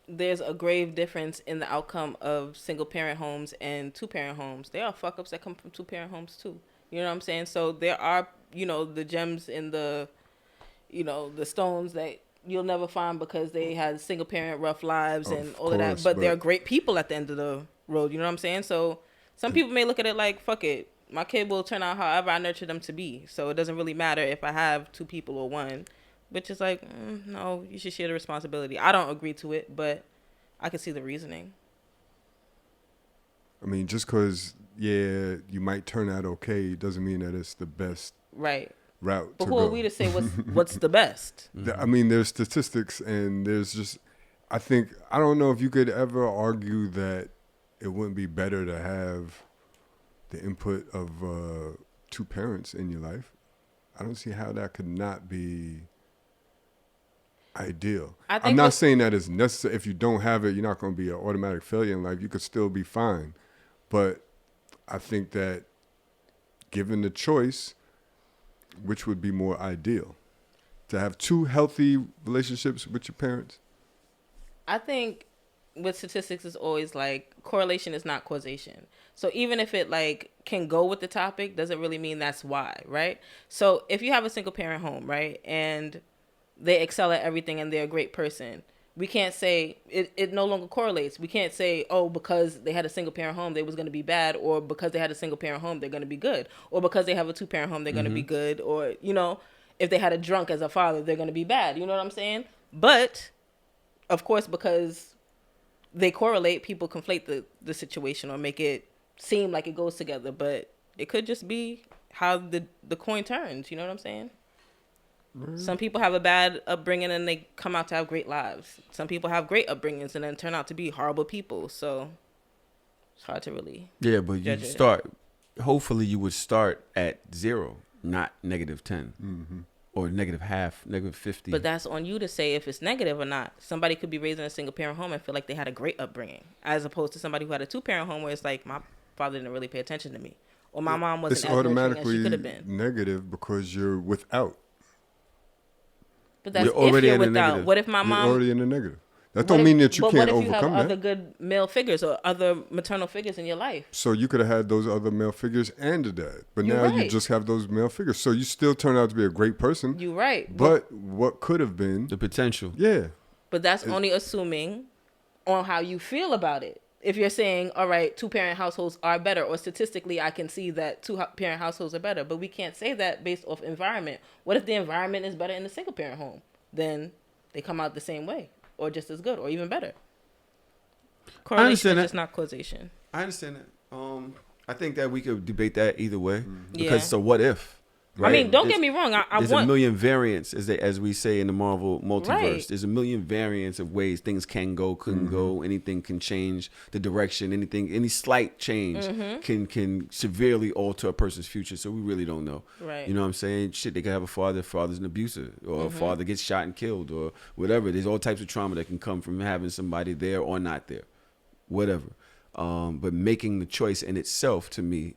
there's a grave difference in the outcome of single parent homes and two parent homes. There are fuck ups that come from two parent homes too. You know what I'm saying? So there are, the gems in the, the stones that you'll never find because they had single parent rough lives and all of that. But they're great people at the end of the road. You know what I'm saying? So some people may look at it like, fuck it. My kid will turn out however I nurture them to be. So it doesn't really matter if I have two people or one. Which is like, no, you should share the responsibility. I don't agree to it, but I can see the reasoning. I mean, just because, you might turn out okay doesn't mean that it's the best route But to who go. are we to say what's the best? I mean, there's statistics, and there's just, I don't know if you could ever argue that it wouldn't be better to have the input of two parents in your life. I don't see how that could not be ideal. I'm not saying that it's necessary. If you don't have it, you're not going to be an automatic failure in life. You could still be fine. But I think that given the choice, which would be more ideal? To have two healthy relationships with your parents? I think with statistics, it's always like correlation is not causation. So even if it like can go with the topic, doesn't really mean that's why, right? So if you have a single parent home, right, and they excel at everything and they're a great person, we can't say it no longer correlates. We can't say, oh, because they had a single parent home, they was going to be bad, or because they had a single parent home, they're going to be good, or because they have a two parent home, they're going to be good, or, if they had a drunk as a father, they're going to be bad. You know what I'm saying? But, of course, because they correlate, people conflate the situation or make it seem like it goes together, but it could just be how the coin turns. You know what I'm saying? Some people have a bad upbringing and they come out to have great lives. Some people have great upbringings and then turn out to be horrible people. So it's hard to really. Yeah, but you start. Hopefully, you would start at 0, not -10, or -half, -50. But that's on you to say if it's negative or not. Somebody could be raised in a single parent home and feel like they had a great upbringing, as opposed to somebody who had a two parent home where it's like my father didn't really pay attention to me, or my mom wasn't as nurturing as she could have been. It's automatically negative because you're without. But that's if you're without. What if my mom? You're already in the negative. That don't mean that you can't overcome that. But what if you have other good male figures or other maternal figures in your life? So you could have had those other male figures and a dad. But now you just have those male figures. So you still turn out to be a great person. You're right. But what could have been. The potential. Yeah. But that's only assuming on how you feel about it. If you're saying, all right, two-parent households are better, or statistically I can see that two-parent households are better, but we can't say that based off environment. What if the environment is better in the single-parent home? Then they come out the same way, or just as good, or even better. Correlation is just not causation. I understand that. I think that we could debate that either way. Because so what if? Right? I mean, don't get me wrong. There's a million variants, as we say in the Marvel multiverse. Right. There's a million variants of ways things can go, couldn't go. Anything can change the direction. Any slight change can severely alter a person's future. So we really don't know. Right. You know what I'm saying? Shit, they could have a father's an abuser, or a father gets shot and killed, or whatever. There's all types of trauma that can come from having somebody there or not there, whatever. But making the choice in itself, to me,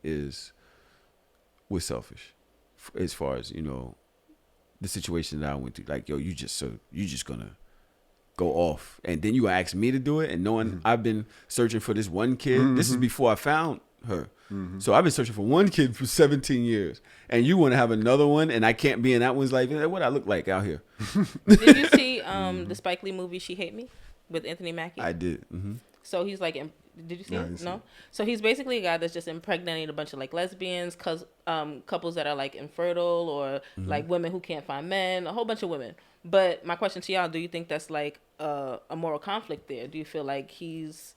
was selfish. As far as the situation that I went through, like, yo, you just gonna go off, and then you ask me to do it, and knowing I've been searching for this one kid. This is before I found her, so I've been searching for one kid for 17 years, and you want to have another one, and I can't be in that one's life. What I look like out here? Did you see the Spike Lee movie She Hate Me with Anthony Mackie? I did. So he's like, did you see it? No. So he's basically a guy that's just impregnating a bunch of like lesbians, couples that are like infertile, or like women who can't find men, a whole bunch of women. But my question to y'all: do you think that's like a moral conflict there? Do you feel like he's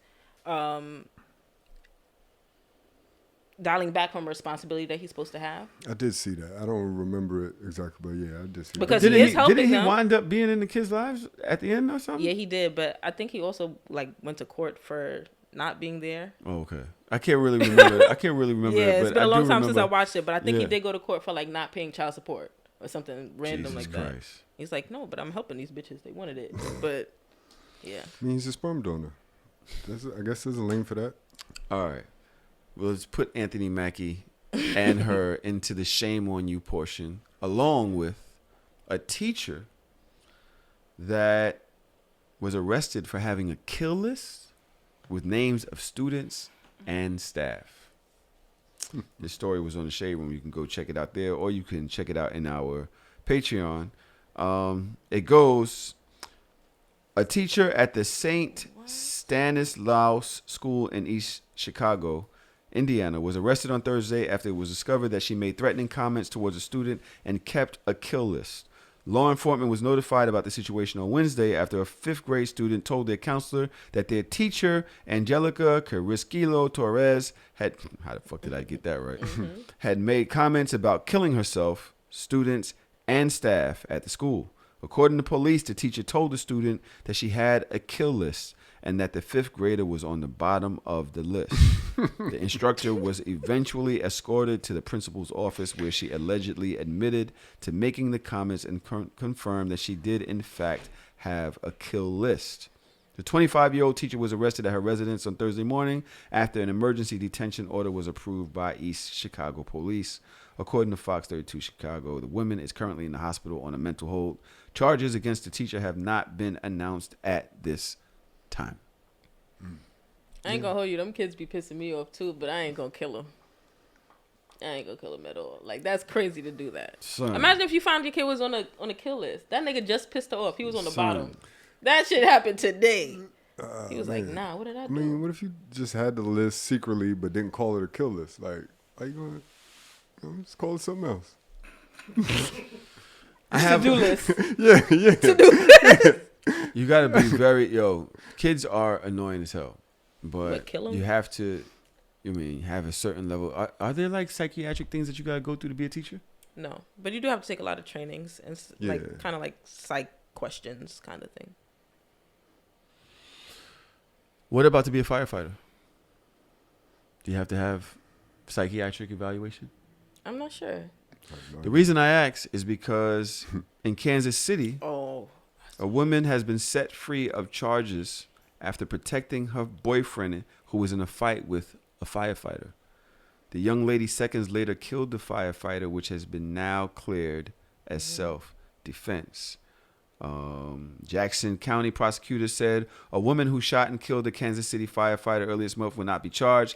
dialing back from responsibility that he's supposed to have. I did see that. I don't remember it exactly, but yeah, I did see Because that. he is helping didn't he them. wind up being in the kids' lives at the end or something? Yeah, he did, but I think he also like went to court for not being there. Oh, okay. I can't really remember. I can't really remember. Yeah, it, it's but been a I long do time since I remember- watched it, but I think he Yeah. did go to court for like not paying child support or something random Jesus like that. Christ. He's like, no, but I'm helping these bitches. They wanted it, but yeah. I mean, he's a sperm donor. I guess there's a lane for that. All right. Well, let's put Anthony Mackie and her into the shame on you portion, along with a teacher that was arrested for having a kill list with names of students and staff. This story was on the Shade Room. You can go check it out there, or you can check it out in our Patreon. It goes, a teacher at the St. Stanislaus School in East Chicago, Indiana, was arrested on Thursday after it was discovered that she made threatening comments towards a student and kept a kill list. Law enforcement was notified about the situation on Wednesday after a fifth grade student told their counselor that their teacher, Angelica Carrisquillo Torres, had, how the fuck did I get that right? Had made comments about killing herself, students, and staff at the school. According to police, the teacher told the student that she had a kill list and that the fifth grader was on the bottom of the list. The instructor was eventually escorted to the principal's office, where she allegedly admitted to making the comments and confirmed that she did, in fact, have a kill list. The 25-year-old teacher was arrested at her residence on Thursday morning after an emergency detention order was approved by East Chicago police. According to Fox 32 Chicago, the woman is currently in the hospital on a mental hold. Charges against the teacher have not been announced at this time. I ain't gonna hold you. Them kids be pissing me off too, but I ain't gonna kill them. I ain't gonna kill him at all. Like, that's crazy to do that. Son. Imagine if you found your kid was on a kill list. That nigga just pissed her off. He was on the Son. bottom. That shit happened today. He was like, Man. nah, what did I I do? mean, what if you just had the list secretly but didn't call it a kill list? Like, how you going to just call it something else? I have To-do list. Yeah. You got to be very, kids are annoying as hell. But kill 'em? you have to, have a certain level. Are there like psychiatric things that you got to go through to be a teacher? No, but you do have to take a lot of trainings and Yeah. like kind of like psych questions kind of thing. What about to be a firefighter? Do you have to have psychiatric evaluation? I'm not sure. The reason I ask is because in Kansas City, Oh, a woman has been set free of charges after protecting her boyfriend who was in a fight with a firefighter. The young lady seconds later killed the firefighter, which has been now cleared as self-defense. Jackson County prosecutors said a woman who shot and killed a Kansas City firefighter earlier this month will not be charged.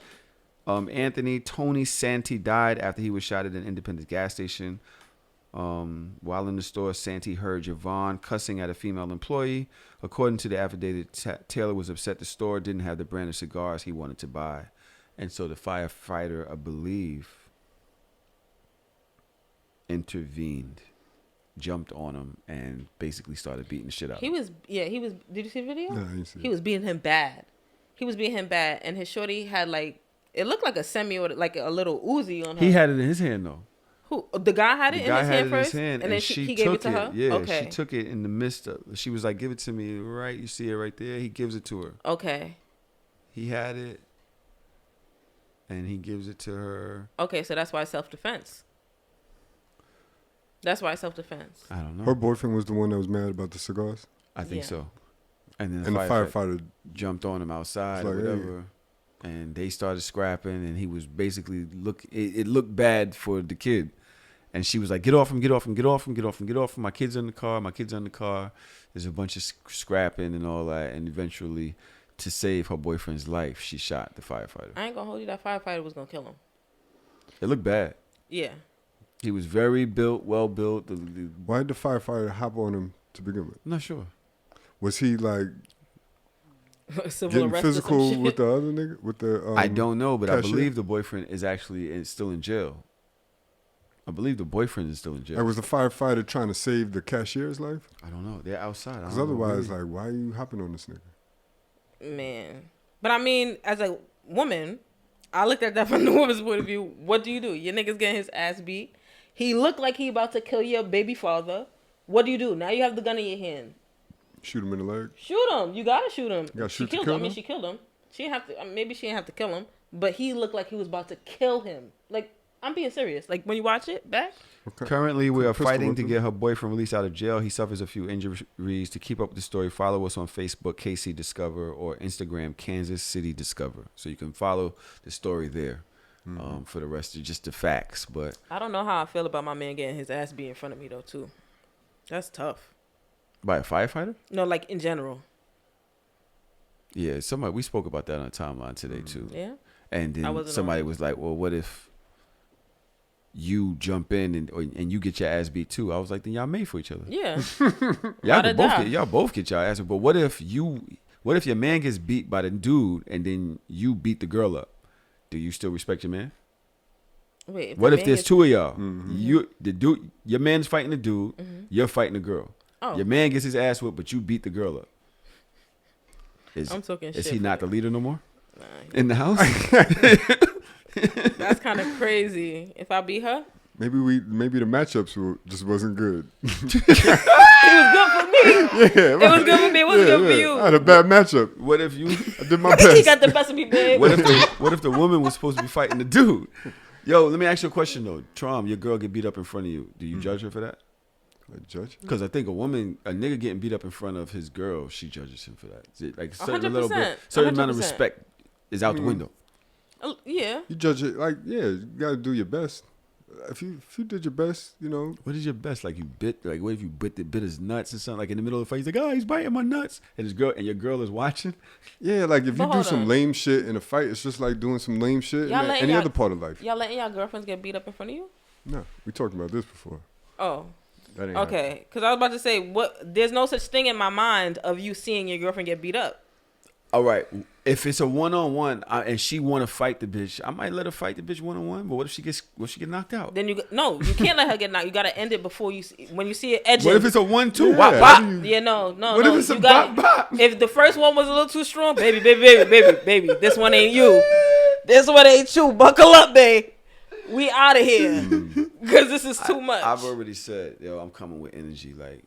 Anthony Tony Santee died after he was shot at an independent gas station. While in the store, Santee heard Javon cussing at a female employee. According to the affidavit, Taylor was upset the store didn't have the brand of cigars he wanted to buy. And so the firefighter, I believe, intervened, jumped on him, and basically started beating the shit out of him. he was. Did you see the video? No, I didn't see He it. was beating him bad. And his shorty had like, it looked like a semi or like a little Uzi on her. He had it in his hand, though. Who? The guy had it The in guy his had hand it first, in his hand, and then he gave it to her. Yeah, Okay. she took it in the midst of. She was like, "Give it to me, right? You see it right there." He gives it to her. Okay. He had it, and he gives it to her. Okay, so that's why self-defense. That's why self-defense. I don't know. Her boyfriend was the one that was mad about the cigars? I think Yeah. so. And then And the firefighter, jumped on him outside or It's like, hey. whatever, and they started scrapping, and he was basically it looked bad for the kid, and she was like, "Get off him! Get off him! Get off him! Get off him! Get off him! My kid's in the car! My kid's in the car!" There's a bunch of scrapping and all that, and eventually, to save her boyfriend's life, she shot the firefighter. I ain't gonna hold you. That firefighter was gonna kill him. It looked bad. Yeah. He was very built, well built. why did the firefighter hop on him to begin with? I'm not sure. Was he like Civil getting arrest or some physical shit. with the other nigga? With the I don't know, but I cashier? believe the boyfriend is actually still in jail. I believe the boyfriend is still in jail. Like, was the firefighter trying to save the cashier's life? I don't know. They're outside. Because otherwise, like, why are you hopping on this nigga? Man. But I mean, as a woman, I looked at that from the woman's point of view. What do? Your nigga's getting his ass beat. He looked like he about to kill your baby father. What do? Now you have the gun in your hand. Shoot him in the leg. Shoot him. You gotta shoot him. You gotta shoot she to killed kill him. I mean, him? she killed him. She didn't have to. Maybe she didn't have to kill him, but he looked like he was about to kill him. Like, I'm being serious. Like, when you watch it back. Okay. Currently, we are Pistol fighting to whipping. get her boyfriend released out of jail. He suffers a few injuries. To keep up with the story, follow us on Facebook, KC Discover, or Instagram, Kansas City Discover. So you can follow the story there for the rest of just the facts. But I don't know how I feel about my man getting his ass beat in front of me, though, too. That's tough. by a firefighter? No, like, in general. Yeah, we spoke about that on the timeline today, too. Yeah. And then somebody was like, well, what if you jump in and you get your ass beat too? I was like, then y'all made for each other. Yeah. Y'all both get your ass beat. But what if your man gets beat by the dude and then you beat the girl up? Do you still respect your man? Wait, What if there's two of y'all? Mm-hmm. Your man's fighting the dude, you're fighting the girl. Oh. Your man gets his ass whipped, but you beat the girl up. I'm talking shit. Is he not the leader no more? Nah, in the house? That's kind of crazy. If I beat her, maybe the matchups just wasn't good. it was good for me. Yeah, It was good for me. It wasn't good for you. I had a bad matchup. What if you? I did my best. He got the best of me, babe. What if the woman was supposed to be fighting the dude? Yo, let me ask you a question though. Traum, your girl get beat up in front of you. Do you judge her for that? A judge? Because I think a nigga getting beat up in front of his girl, she judges him for that. Like certain 100%, amount of 100%. respect is out the window. Yeah. You judge it like, yeah, you gotta do your best. If you did your best, you know. What is your best? Like you bit? Like what if you bit his nuts or something? Like in the middle of the fight, he's like, oh, he's biting my nuts, and your girl is watching. Yeah, like if But you do hold some on. lame shit in a fight, it's just like doing some lame shit Y'all in letting any y'all- other part of life. Y'all letting y'all girlfriends get beat up in front of you? No, we talked about this before. Oh. That ain't Okay. Because I was about to say, there's no such thing in my mind of you seeing your girlfriend get beat up. All right, if it's a one-on-one and she want to fight the bitch, I might let her fight the bitch one-on-one. But what if she get knocked out? Then you can't let her get knocked. You gotta end it before when you see it edging. What if it's a 1-2? Yeah. Wop, How wop. do you- Yeah, no. What if it's a bop, bop? If the first one was a little too strong, baby, this one ain't you. This one ain't you. Buckle up, babe. We out of here because this is too much. I've already said, yo, I'm coming with energy. Like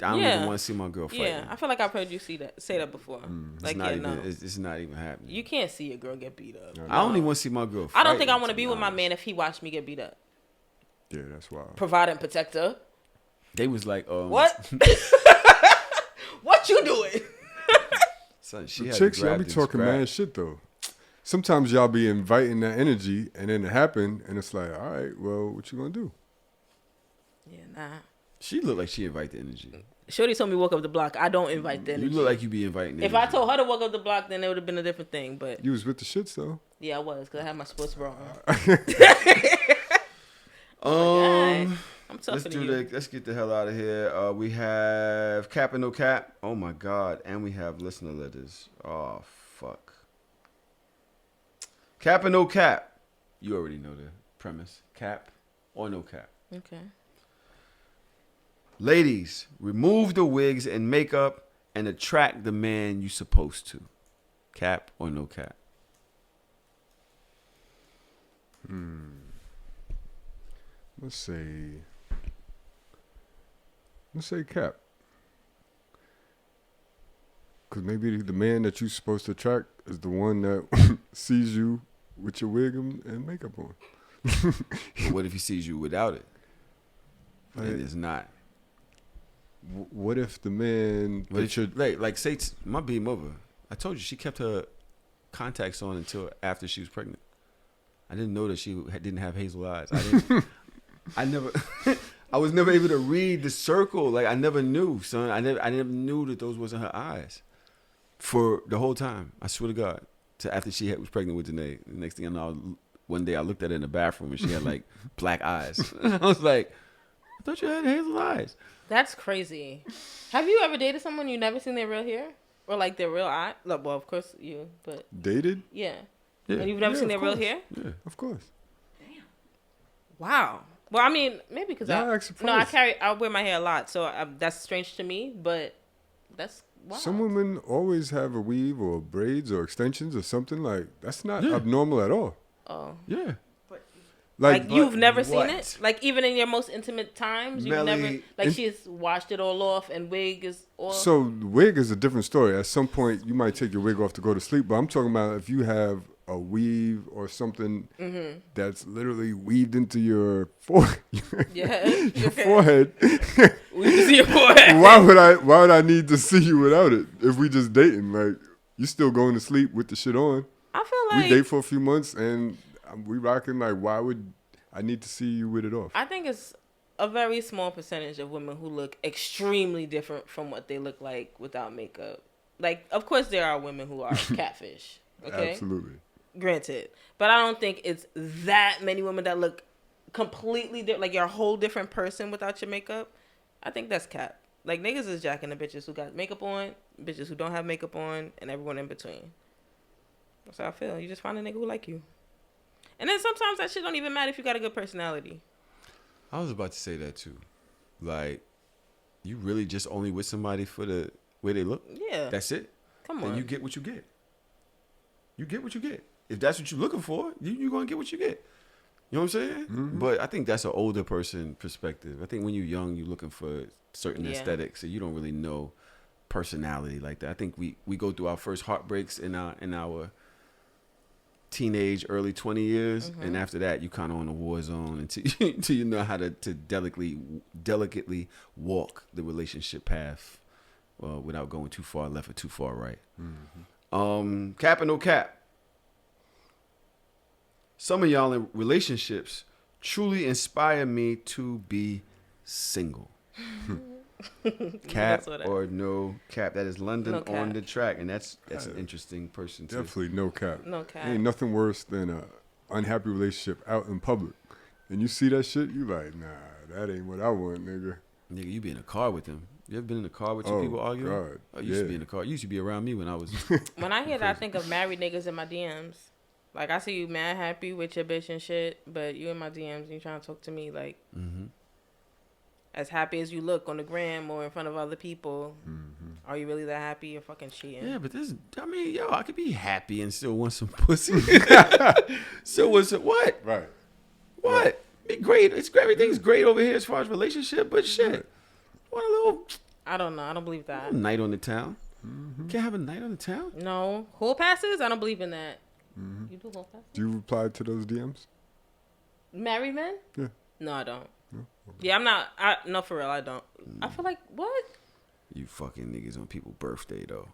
I don't even want to see my girl fight. Yeah, I feel like I've heard you say that before. Like, It's not even happening. You can't see a girl get beat up. I don't even want to see my girl fight. I don't think I want to be with my man if he watched me get beat up. Yeah, that's wild. Provide and protect her. They was like, What? What you doing? Son, she The had chicks, to y'all grab be this talking grab. mad shit though. Sometimes y'all be inviting that energy, and then it happen, and it's like, all right, well, what you gonna do? Yeah, nah. She looked like she invite the energy. Shorty told me walk up the block. I don't invite the energy. You look like you be inviting the If energy. I told her to walk up the block, then it would have been a different thing. But You was with the shits though. yeah, I was because I had my sports bra on. I'm tougher let's than do you. Let's get the hell out of here. We have cap and no cap. Oh my god, and we have listener letters. Oh fuck. Cap and no cap. You already know the premise. Cap or no cap. Okay. Ladies, remove the wigs and makeup and attract the man you supposed to. Cap or no cap? Let's say cap. Because maybe the man that you're supposed to attract is the one that sees you with your wig and makeup on. But what if he sees you without it? Like, It is not. What if the man But it should like say my beam over. I told you she kept her contacts on until after she was pregnant. I didn't know that she didn't have hazel eyes. I was never able to read the circle. Like I never knew, son. I never knew that those wasn't her eyes for the whole time. I swear to God. To after she was pregnant with Danae. The next thing I know, one day I looked at her in the bathroom and she had like black eyes. I was like, I thought you had hazel eyes. That's crazy. Have you ever dated someone you never seen their real hair or like their real eye? Well, of course you, but dated? yeah. Yeah. And you've never seen of their real course. hair? Yeah, of course. Wow. Well, I mean, maybe because Yeah, I'm I surprised. wear my hair a lot, so that's strange to me. But that's wow. Some women always have a weave or braids or extensions or something like that's not abnormal at all. Oh. Yeah. Like you've never what? seen it? Like even in your most intimate times, you've Melly, never like she's washed it all off and wig is off. So the wig is a different story. At some point, you might take your wig off to go to sleep, but I'm talking about if you have a weave or something that's literally weaved into your forehead. Your forehead. Weaved into your forehead. Why would I need to see you without it? If we just dating, like you still going to sleep with the shit on. I feel like we date for a few months and we rocking. Like, why would I need to see you with it off? I think it's a very small percentage of women who look extremely different from what they look like without makeup. Like, of course, there are women who are catfish. Okay, Absolutely. Granted, but I don't think it's that many women that look completely different. Like you're a whole different person without your makeup. I think that's cap. Like niggas is jacking the bitches who got makeup on, bitches who don't have makeup on, and everyone in between. That's how I feel. You just find a nigga who like you. And then sometimes that shit don't even matter if you got a good personality. I was about to say that too. Like, you really just only with somebody for the way they look? Yeah. That's it? Come on. Then you get what you get. You get what you get. If that's what you're looking for, you're going to get what you get. You know what I'm saying? Mm-hmm. But I think that's an older person perspective. I think when you're young, you're looking for certain aesthetics, so you don't really know personality like that. I think we go through our first heartbreaks in our teenage, early 20 years, and after that, you kind of on a war zone until you know how to delicately walk the relationship path without going too far left or too far right. Cap or no cap? Some of y'all in relationships truly inspire me to be single. Cap or no cap? That is London on the track, and that's an interesting person too. Definitely no cap. No cap. Ain't nothing worse than a unhappy relationship out in public, and you see that shit, you like, nah, that ain't what I want, nigga. Nigga, you be in a car with them. You ever been in a car with two people arguing? God, I used to be in a car. You used to be around me when I was. When I hear that, I think of married niggas in my DMs. Like, I see you mad happy with your bitch and shit, but you in my DMs and you trying to talk to me like, as happy as you look on the gram or in front of other people, are you really that happy? You're fucking cheating. Yeah, but I could be happy and still want some pussy. So what? Right. What? Right. Be great. Everything's great over here as far as relationship, but shit. Want a little I don't know. I don't believe that. night on the town? Can't have a night on the town? No. Hall passes? I don't believe in that. You do hall passes? Do you reply to those DMs? Married men? Yeah. No, I don't. No? Yeah, I'm not. No, for real, I don't. I feel like, what? You fucking niggas on people's birthday, though.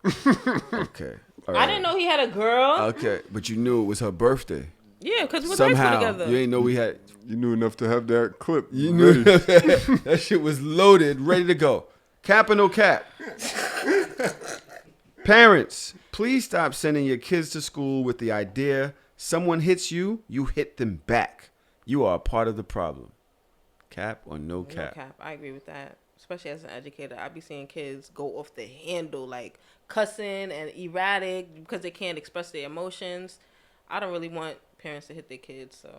Okay. All I didn't know he had a girl. Okay, but you knew it was her birthday. Yeah, because we were high school Somehow, together. you ain't know we had... You knew enough to have that clip. You ready. knew that shit was loaded, ready to go. Cap or no cap? Parents, please stop sending your kids to school with the idea someone hits you, you hit them back. You are a part of the problem. Cap or no cap? No cap. I agree with that. Especially as an educator, I be seeing kids go off the handle, like cussing and erratic because they can't express their emotions. I don't really want parents to hit their kids, so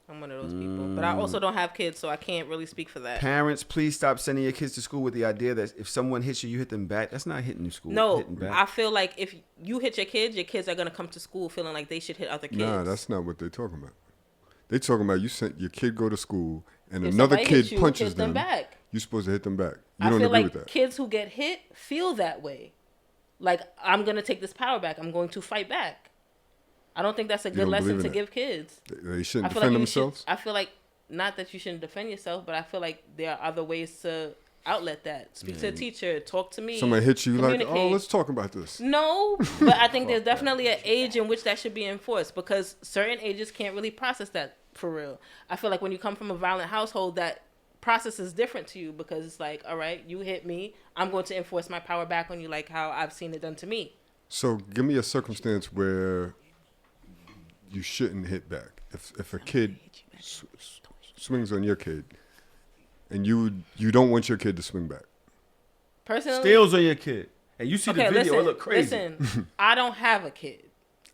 I'm one of those people. But I also don't have kids, so I can't really speak for that. Parents, please stop sending your kids to school with the idea that if someone hits you, you hit them back. That's not hitting you school. No, hitting back. I feel like if you hit your kids are going to come to school feeling like they should hit other kids. Nah, that's not what they talking about. They talking about you sent your kid go to school and If another somebody kid hits you, punches hit them back. You're supposed to hit them back. You I don't feel agree like with that. kids who get hit feel that way. Like, I'm going to take this power back. I'm going to fight back. I don't think that's a good don't lesson believe to in give kids. They shouldn't I feel defend like themselves. I feel like, not that you shouldn't defend yourself, but I feel like there are other ways to outlet that. Speak to a teacher. Talk to me. Somebody hits you like, oh, communicate. let's talk about this. No, but I think there's definitely an age in which that should be enforced because certain ages can't really process that for real. I feel like when you come from a violent household, that process is different to you because it's like, all right, you hit me, I'm going to enforce my power back on you like how I've seen it done to me. So give me a circumstance where you shouldn't hit back. If a kid swings on your kid and you don't want your kid to swing back. Personally, Steals on your kid. And you see the video, it look crazy. Listen, I don't have a kid.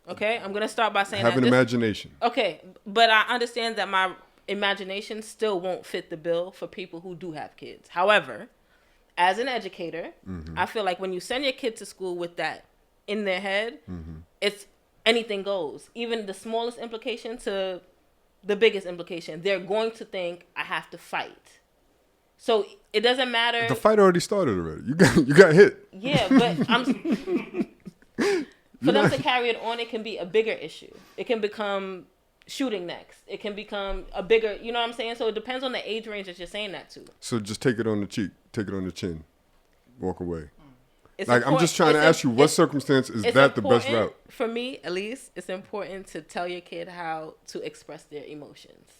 Okay? I'm going to start by saying Have that. an imagination. Okay, but I understand that my imagination still won't fit the bill for people who do have kids. However, as an educator, I feel like when you send your kid to school with that in their head, it's anything goes. Even the smallest implication to the biggest implication, they're going to think I have to fight. So it doesn't matter. The fight already started already. You got hit. Yeah, but for them to carry it on, it can be a bigger issue. It can become shooting next. It can become a bigger, you know what I'm saying? So it depends on the age range that you're saying that to. So just take it on the cheek, take it on the chin, walk away. It's like, I'm just trying to ask you, what circumstance is that the best route? For me, at least, it's important to tell your kid how to express their emotions.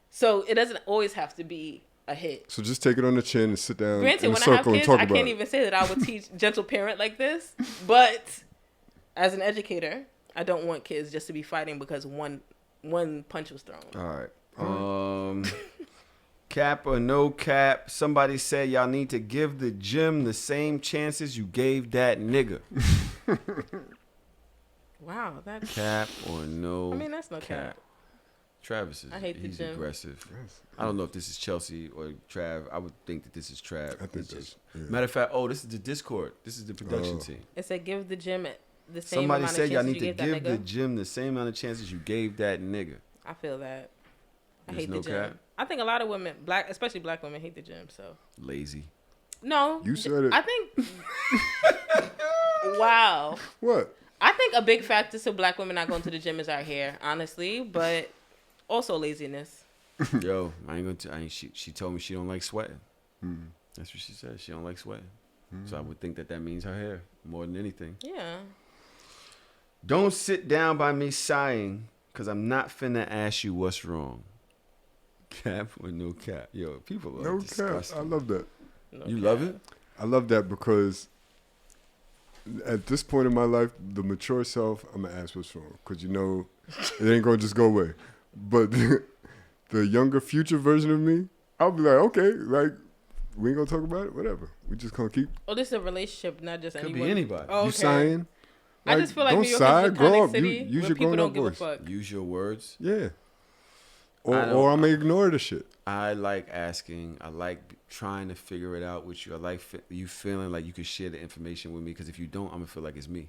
So it doesn't always have to be a hit. So just take it on the chin and sit down Granted, in a when I have circle and kids, talk I about can't it. even say that I would teach gentle parent like this. But as an educator, I don't want kids just to be fighting because one punch was thrown. All right. Cap or no cap, somebody said y'all need to give the gym the same chances you gave that nigga. Wow, that's cap or no. I mean, that's no cap. Travis he's gym. aggressive. Yes. I don't know if this is Chelsea or Trav. I would think that this is Trav. I think that's, Matter of fact, this is the Discord. This is the production team. It said give the gym the same Somebody amount said of y'all chances need you to gave give that the nigga. gym the same amount of chances you gave that nigga. I feel that. I There's hate no the gym. cap? I think a lot of women, especially black women, hate the gym. So Lazy. no, You said it. I think. Wow. What? I think a big factor to black women not going to the gym is our hair, honestly, but also laziness. Yo, she told me she don't like sweating. That's what she said. She don't like sweating. So I would think that means her hair more than anything. Yeah. Don't sit down by me sighing, because I'm not finna ask you what's wrong. Cap or no cap? Yo, people are disgusting. I love that. You love it? I love that because at this point in my life, the mature self, I'm going to ask what's wrong. Because, it ain't going to just go away. But the younger future version of me, I'll be like, okay, like, we ain't going to talk about it? Whatever. We just going to keep. Oh, this is a relationship, not just Could anyone. be anybody. Oh, okay. You sighing? I just feel like don't New York sigh, is the grow kind up. of city Use where your people grown-up don't give a voice. fuck. Use your words. Yeah. Or I may ignore the shit. I like asking. I like trying to figure it out with you. I like you feeling like you can share the information with me, because if you don't, I'm going to feel like it's me.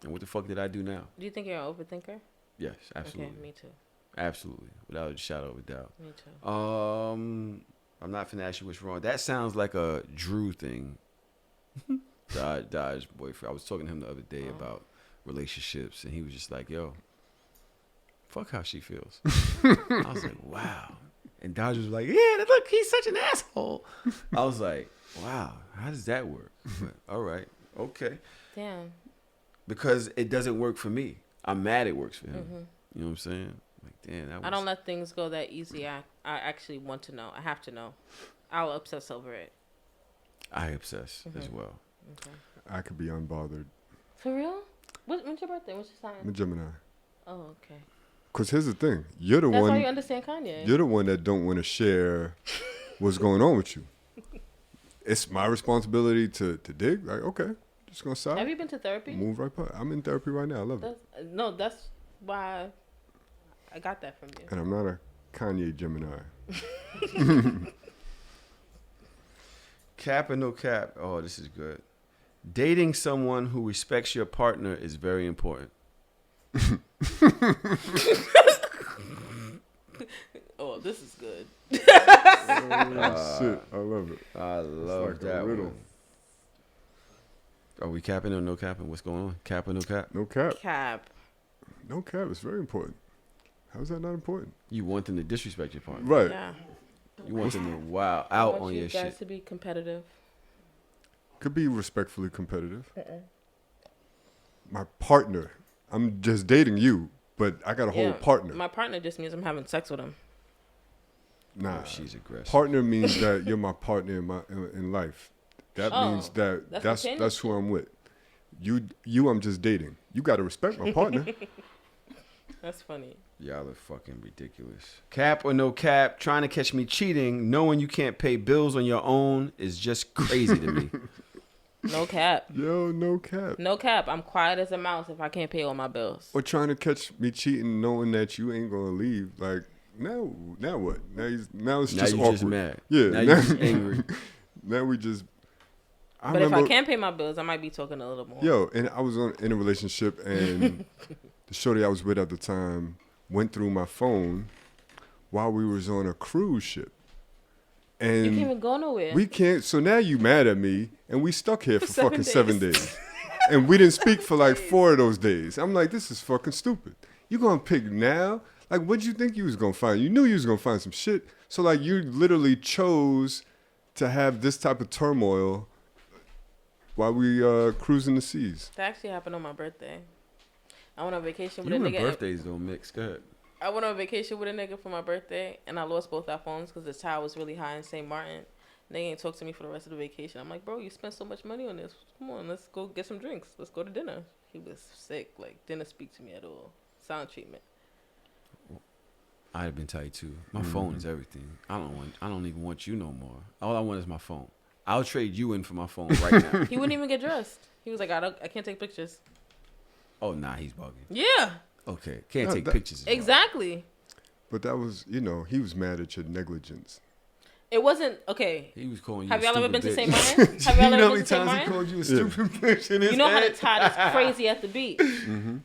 And what the fuck did I do now? Do you think you're an overthinker? Yes, absolutely. Okay, me too. Absolutely. Without a shadow of a doubt. Me too. I'm not finna ask you what's wrong. That sounds like a Drew thing. Dodge boyfriend. I was talking to him the other day about relationships, and he was just like, yo, fuck how she feels. I was like, wow. And Dodge was like, yeah, look, he's such an asshole. I was like, wow, how does that work? But, all right, okay. Damn. Because it doesn't work for me. I'm mad it works for him. You know what I'm saying? Like, damn, I don't let things go that easy. I actually want to know. I have to know. I'll obsess over it. I obsess as well. Okay. I could be unbothered. For real? When's your birthday? What's your sign? I'm a Gemini. Oh, okay. Because here's the thing. You're the That's one. why you understand Kanye. You're the one that don't want to share what's going on with you. It's my responsibility to dig. Like, okay, just going to sigh. Have you been to therapy? Move right past. I'm in therapy right now. I love it. No, that's why I got that from you. And I'm not a Kanye Gemini. Cap or no cap? Oh, this is good. Dating someone who respects your partner is very important. Oh, this is good. Shit, I love it. I love like a that riddle. one. Are we capping or no capping? What's going on? Cap or no cap? No cap. Cap. No cap. It's very important. How is that not important? You want them to disrespect your partner. Right. Yeah. You want them to wow I out want on you your guys shit. to be competitive. Could be respectfully competitive. My partner. I'm just dating you, but I got a whole partner. My partner just means I'm having sex with him. Nah, Oh, she's aggressive. Partner means that you're my partner in life. That means that that's who I'm with. You I'm just dating. You got to respect my partner. That's funny. Y'all are fucking ridiculous. Cap or no cap, trying to catch me cheating, knowing you can't pay bills on your own is just crazy to me. No cap. Yo, no cap. No cap. I'm quiet as a mouse if I can't pay all my bills. Or trying to catch me cheating, knowing that you ain't gonna leave. Like now what? Now it's Now just you awkward. just mad. Yeah. Now you just angry. Now we just. But if I can't pay my bills, I might be talking a little more. Yo, and I was in a relationship, and the shorty I was with at the time went through my phone while we was on a cruise ship. And you can't even go nowhere. We can't. So now you mad at me, and we stuck here for fucking 7 days. And we didn't speak for like 4 of those days. I'm like, this is fucking stupid. You gonna pick now? Like, what'd you think you was gonna find? You knew you was gonna find some shit. So like, you literally chose to have this type of turmoil while we cruising the seas. That actually happened on my birthday. I went on vacation with you a and nigga. Birthdays don't mix. Go ahead. I went on vacation with a nigga for my birthday, and I lost both our phones because the tower was really high in St. Martin. They ain't talk to me for the rest of the vacation. I'm like, bro, you spent so much money on this. Come on, let's go get some drinks. Let's go to dinner. He was sick. Like, didn't speak to me at all. Silent treatment. I'd have been tight too. My phone is everything. I don't even want you no more. All I want is my phone. I'll trade you in for my phone right now. He wouldn't even get dressed. He was like, I can't take pictures. Oh, nah, he's bugging. Yeah. Okay, can't take that- pictures. Exactly. But that was, he was mad at your negligence. It wasn't okay. He was calling you. Have a y'all ever stupid been to bitch. St. Martin? Have y'all You know ever how been many to St. times he Martin? called you a stupid bitch in his You know how the head? tide is crazy at the beach.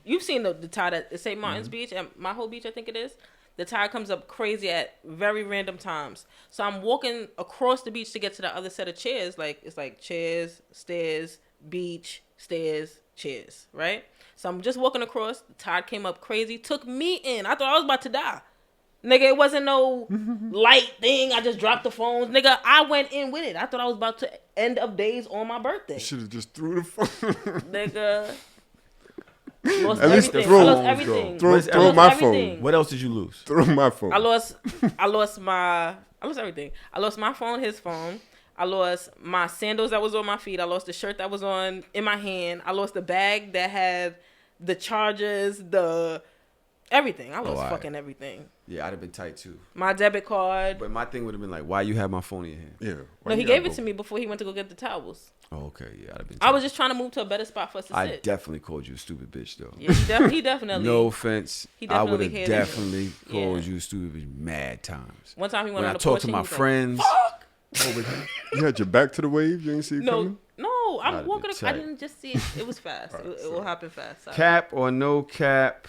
You've seen the tide at St. Martin's Beach and my whole beach, I think it is. The tide comes up crazy at very random times. So I'm walking across the beach to get to the other set of chairs. Like, it's like chairs, stairs, beach, stairs, chairs, right? So I'm just walking across. The tide came up crazy, took me in. I thought I was about to die. Nigga, it wasn't no light thing. I just dropped the phones. Nigga, I went in with it. I thought I was about to end of days on my birthday. You should have just threw the phone. Nigga. Lost At least everything. throw- I lost everything. Throw I lost my everything. phone. What else did you lose? Throw my phone. I lost everything. I lost my phone, his phone. I lost my sandals that was on my feet. I lost the shirt that was in my hand. I lost the bag that had the chargers, the everything. I lost fucking everything. Yeah, I'd have been tight too. My debit card. But my thing would have been like, why you have my phone in your hand? Yeah. No, he gave it to me before he went to go get the towels. Oh, okay. Yeah, I'd have been I was just trying to move to a better spot for us to I sit. definitely called you a stupid bitch though. Yeah, he definitely. No offense. He I would definitely have hated definitely me. called Yeah. you a stupid bitch mad times. One time he went when on I the talked porch to and my he was like, friends. You had your back to the wave. You didn't see it coming. No, I'm I'd have walking. been I tight. didn't just see it. It was fast. It will happen fast. Sorry. Cap or no cap?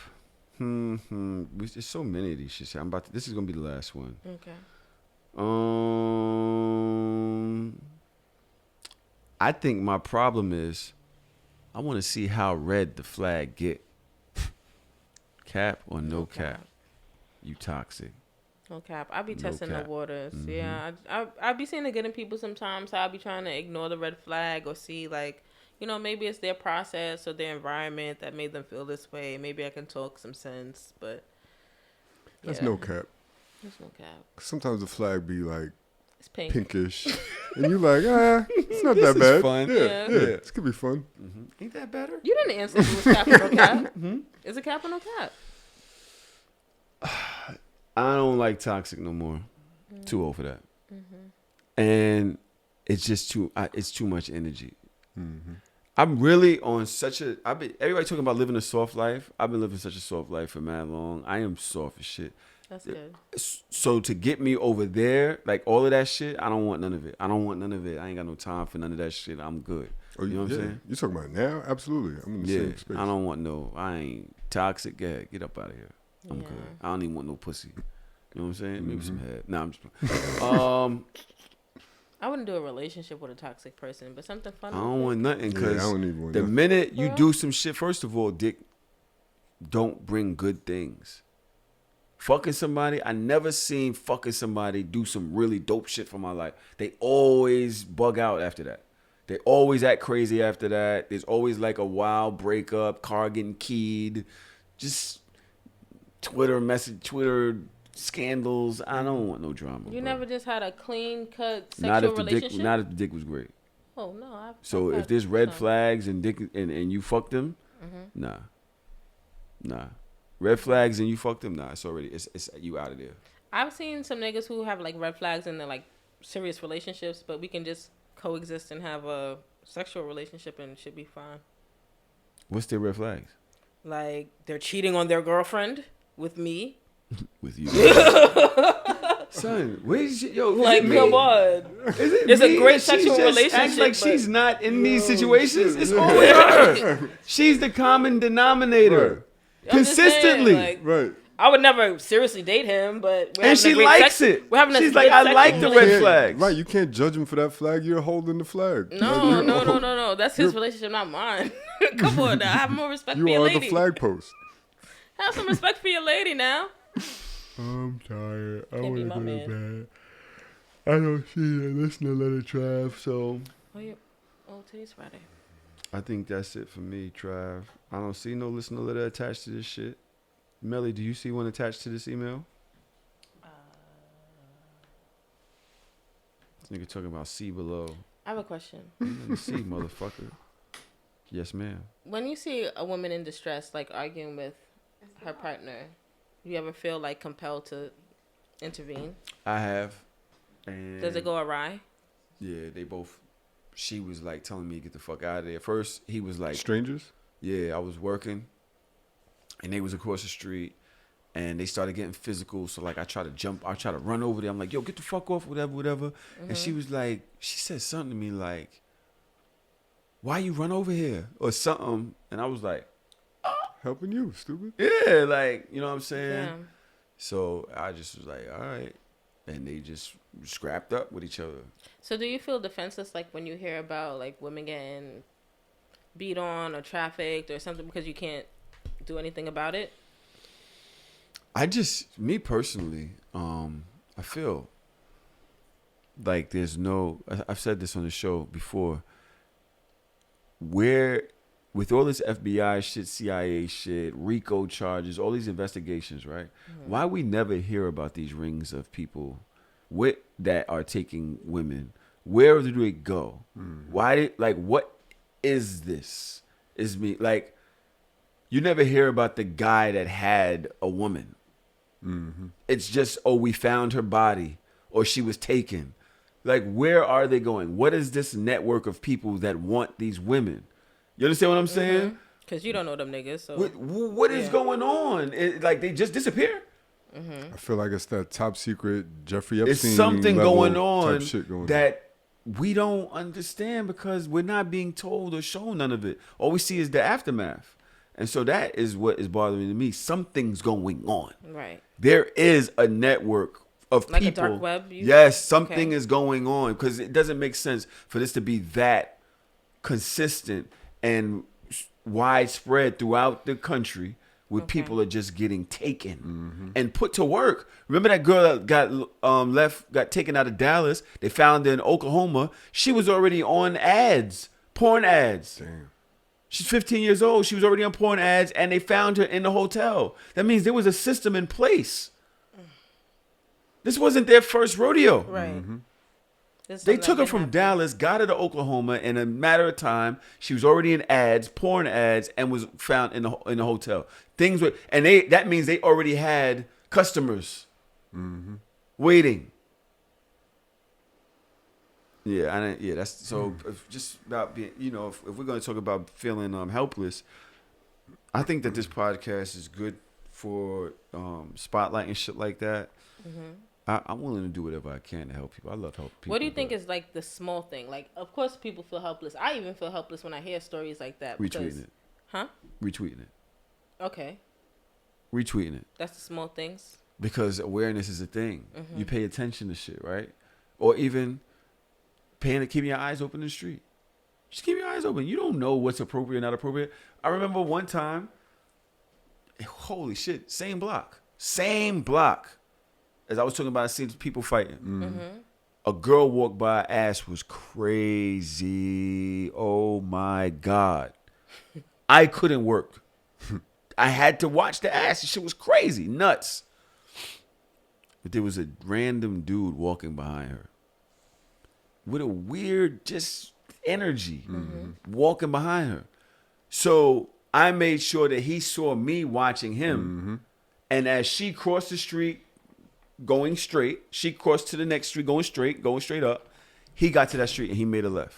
There's so many of these shits. This is gonna be the last one. Okay. I think my problem is I want to see how red the flag get. Cap or no cap? You toxic. No cap. I be No testing cap. the waters. Mhm. Yeah, I be seeing it good in people sometimes. So I be trying to ignore the red flag or see like, maybe it's their process or their environment that made them feel this way. Maybe I can talk some sense, but That's yeah. no cap. There's no cap. Sometimes the flag be like It's pink. pinkish, and you like, it's not This that is bad. fun. Yeah, Yeah. this could be fun. Ain't that better? You didn't answer if it was cap or no cap. Is it cap or no cap? I don't like toxic no more. Too old for that. And it's just it's too much energy. I'm really on everybody talking about living a soft life. I've been living such a soft life for mad long. I am soft as shit. That's good. So to get me over there, like all of that shit, I don't want none of it. I ain't got no time for none of that shit. I'm good. Oh, You know what I'm saying? You talking about now? Absolutely. I'm in the Yeah, same space. I ain't toxic. Get up out of here. I'm good. I don't even want no pussy. You know what I'm saying? Maybe some head. Nah, I'm just I wouldn't do a relationship with a toxic person, but something fun. I don't want nothing because I don't even want the nothing. minute you do some shit, first of all, dick don't bring good things. Fucking somebody, I never seen fucking somebody do some really dope shit for my life. They always bug out after that. They always act crazy after that. There's always like a wild breakup, car getting keyed, just Twitter scandals. I don't want no drama. You bro. never just had a clean cut Not sexual if the relationship. dick, not if the dick was great. Oh no. So if there's red flags and dick and you fucked them, nah. Red flags and you fucked them, nah. It's already it's you out of there. I've seen some niggas who have like red flags in their like serious relationships, but we can just coexist and have a sexual relationship and it should be fine. What's their red flags? Like they're cheating on their girlfriend with me. With you. Son, where's yo? Like, come on. It's a great sexual relationship. Acts like but- she's not in these situations. It's only her. She's the common denominator. I'm just Consistently. saying, like, Right. I would never seriously date him, but we're And having she a great likes it. We're having a She's great like, I sexual like the red relationship. flags. Right, you can't judge him for that flag. You're holding the flag. No. That's his relationship, not mine. Come on now. Have more respect for You your are lady. the flag post. Have some respect for your lady now. I'm tired. I Can't be want to my go to man. bed. I don't see the listener letter, Trav, so. Today's Friday. I think that's it for me, Trav. I don't see no listener letter attached to this shit. Melly, do you see one attached to this email? This nigga talking about see below. I have a question. Let me see, motherfucker. Yes, ma'am. When you see a woman in distress, like arguing with her partner, you ever feel like compelled to intervene? I have. And Does it go awry? Yeah, they both. She was like telling me to get the fuck out of there. First, he was like, Strangers? yeah, I was working, and they was across the street, and they started getting physical. So like, I tried to run over there. I'm like, yo, get the fuck off, whatever. And she was like, she said something to me like, why you run over here or something? And I was like, Helping you, stupid. yeah, like, you know what I'm saying? Yeah. So I just was like, all right. And they just scrapped up with each other. So do you feel defenseless, like when you hear about like women getting beat on or trafficked or something because you can't do anything about it? Me personally, I feel like there's no, I've said this on the show before, where with all this FBI shit, CIA shit, RICO charges, all these investigations, right? Mm-hmm. Why we never hear about these rings of people that are taking women? Where do they go? Mm-hmm. What is this? Is me like, you never hear about the guy that had a woman. Mm-hmm. It's just, we found her body or she was taken. Like, where are they going? What is this network of people that want these women? You understand what I'm saying? Because you don't know them niggas. So what is going on? Like, they just disappear? I feel like it's that top secret Jeffrey Epstein. It's something going on that we don't understand because we're not being told or shown none of it. All we see is the aftermath. And so that is what is bothering me. Something's going on. Right. There is a network of like people. A dark web? Yes, something is going on because it doesn't make sense for this to be that consistent and widespread throughout the country where people are just getting taken and put to work. Remember that girl that got taken out of Dallas? They found her in Oklahoma. She was already on ads, porn ads. Damn. She's 15 years old. She was already on porn ads, and they found her in the hotel. That means there was a system in place. This wasn't their first rodeo. Right. Mm-hmm. They took her from Dallas, got her to Oklahoma in a matter of time. She was already in ads, porn ads, and was found in the hotel. Things were, and that means they already had customers waiting. Yeah, that's so. Just about being, if we're going to talk about feeling helpless, I think that this podcast is good for spotlighting shit like that. I'm willing to do whatever I can to help people. I love helping people. What do you think is like the small thing? Like, of course, people feel helpless. I even feel helpless when I hear stories like that. Retweeting it. Huh? Retweeting it. Okay. Retweeting it. That's the small things. Because awareness is a thing. You pay attention to shit, right? Or even keeping your eyes open in the street. Just keep your eyes open. You don't know what's appropriate, not appropriate. I remember one time, holy shit, same block. As I was talking about, I seen people fighting. A girl walked by, ass was crazy. Oh my God. I couldn't work. I had to watch the ass. The shit was crazy, nuts. But there was a random dude walking behind her with a weird just energy walking behind her. So I made sure that he saw me watching him. And as she crossed the street, going straight, she crossed to the next street, going straight up. He got to that street and he made a left.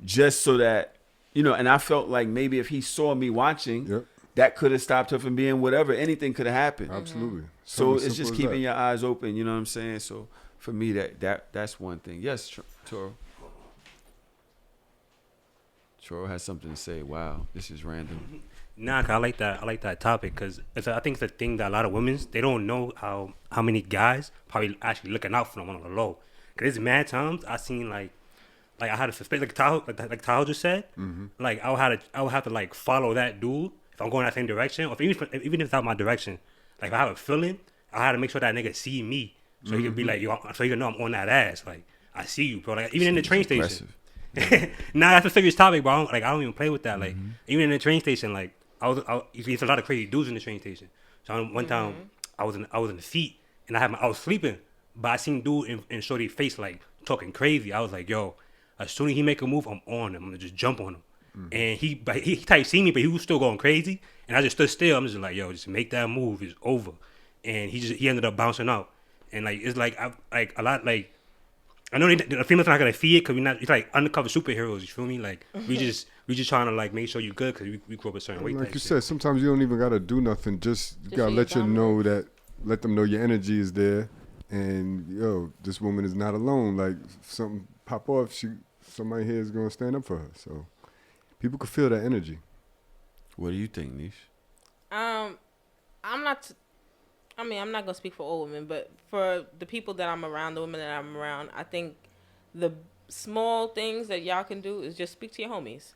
Just so that, and I felt like maybe if he saw me watching, that could have stopped her from being whatever. Anything could have happened. Absolutely. So Something it's just simple as keeping that. your eyes open. You know what I'm saying? So for me, that's one thing. Yes, Toro. Toro has something to say. Wow, this is random. Nah, 'cause I like that. I like that topic because I think it's a thing that a lot of women they don't know how many guys probably actually looking out for them on the low. 'Cause there's mad times I seen like I had to suspect like Tahoe just said. Like I would have to like follow that dude if I'm going that same direction, or even if it's out my direction. Like if I have a feeling, I had to make sure that nigga see me, so he could be like, yo, so he can know I'm on that ass. Like I see you, bro. Like even in the train station. Nah, that's a serious topic, bro. I don't even play with that. Like even in the train station, like it's a lot of crazy dudes in the train station. So one time I was in the seat and I was sleeping, but I seen dude in Shorty face like talking crazy. I was like, yo, as soon as he make a move, I'm on him. I'm gonna just jump on him. And he tried to see me, but he was still going crazy. And I just stood still. I'm just like, yo, just make that move. It's over. And he ended up bouncing out. And like it's like a lot like. I know the females not gonna see it because it's like undercover superheroes. You feel me? Like we just trying to like make sure you good because we grew up a certain way. Like you said, sometimes you don't even gotta do nothing. Just gotta let them know your energy is there, and yo, this woman is not alone. Like if something pop off, somebody here is gonna stand up for her. So people can feel that energy. What do you think, Nish? I'm not. I'm not gonna speak for all women, but for the people that I'm around, the women that I'm around, I think the small things that y'all can do is just speak to your homies.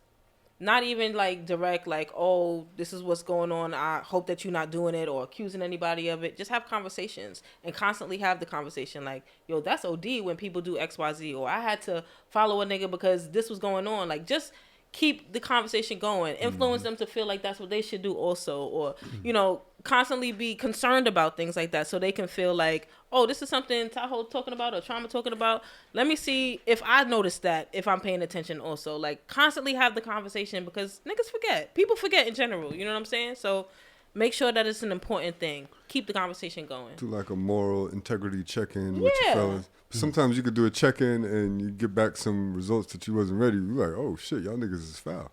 Not even like direct, like, oh, this is what's going on. I hope that you're not doing it or accusing anybody of it. Just have conversations and constantly have the conversation. Like, yo, that's OD when people do X, Y, Z, or I had to follow a nigga because this was going on. Like, just keep the conversation going. Influence them to feel like that's what they should do also, or constantly be concerned about things like that so they can feel like, oh, this is something Tahoe talking about or Trauma talking about. Let me see if I notice that, if I'm paying attention also. Like, constantly have the conversation because niggas forget. People forget in general, you know what I'm saying? So make sure that it's an important thing. Keep the conversation going. Do like a moral integrity check-in with your fellas. Sometimes you could do a check-in and you get back some results that you wasn't ready. You're like, oh shit, y'all niggas is foul.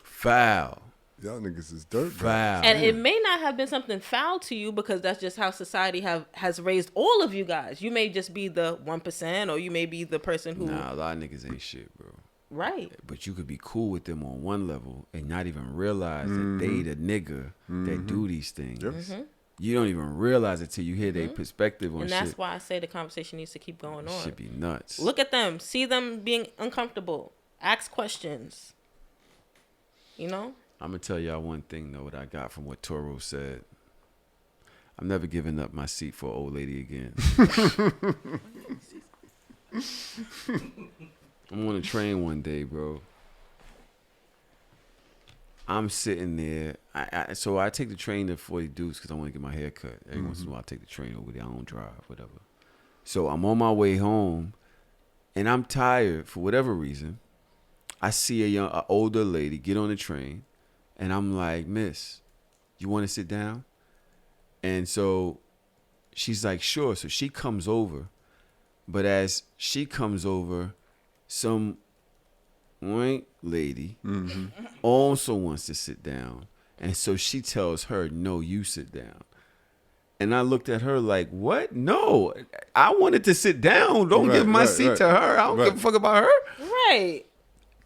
Foul. Y'all niggas is dirt. Foul. And it may not have been something foul to you because that's just how society has raised all of you guys. You may just be the 1%, or you may be the person who. Nah, a lot of niggas ain't shit, bro. Right. But you could be cool with them on one level and not even realize that they the nigga that do these things. Yep. You don't even realize it till you hear their perspective on shit. And that's why I say the conversation needs to keep going on. Should be nuts. Look at them. See them being uncomfortable. Ask questions. You know? I'm going to tell y'all one thing, though, what I got from what Toro said. I'm never giving up my seat for an old lady again. I'm on a train one day, bro. I'm sitting there. So I take the train to 40 Dukes because I want to get my hair cut. Every once in a while, I take the train over there. I don't drive, whatever. So I'm on my way home, and I'm tired for whatever reason. I see an older lady get on the train, and I'm like, Miss, you want to sit down? And so she's like, sure. So she comes over. But as she comes over, some white lady also wants to sit down. And so she tells her, no, you sit down. And I looked at her like, what? No, I wanted to sit down. Don't give my seat to her. I don't give a fuck about her. Right.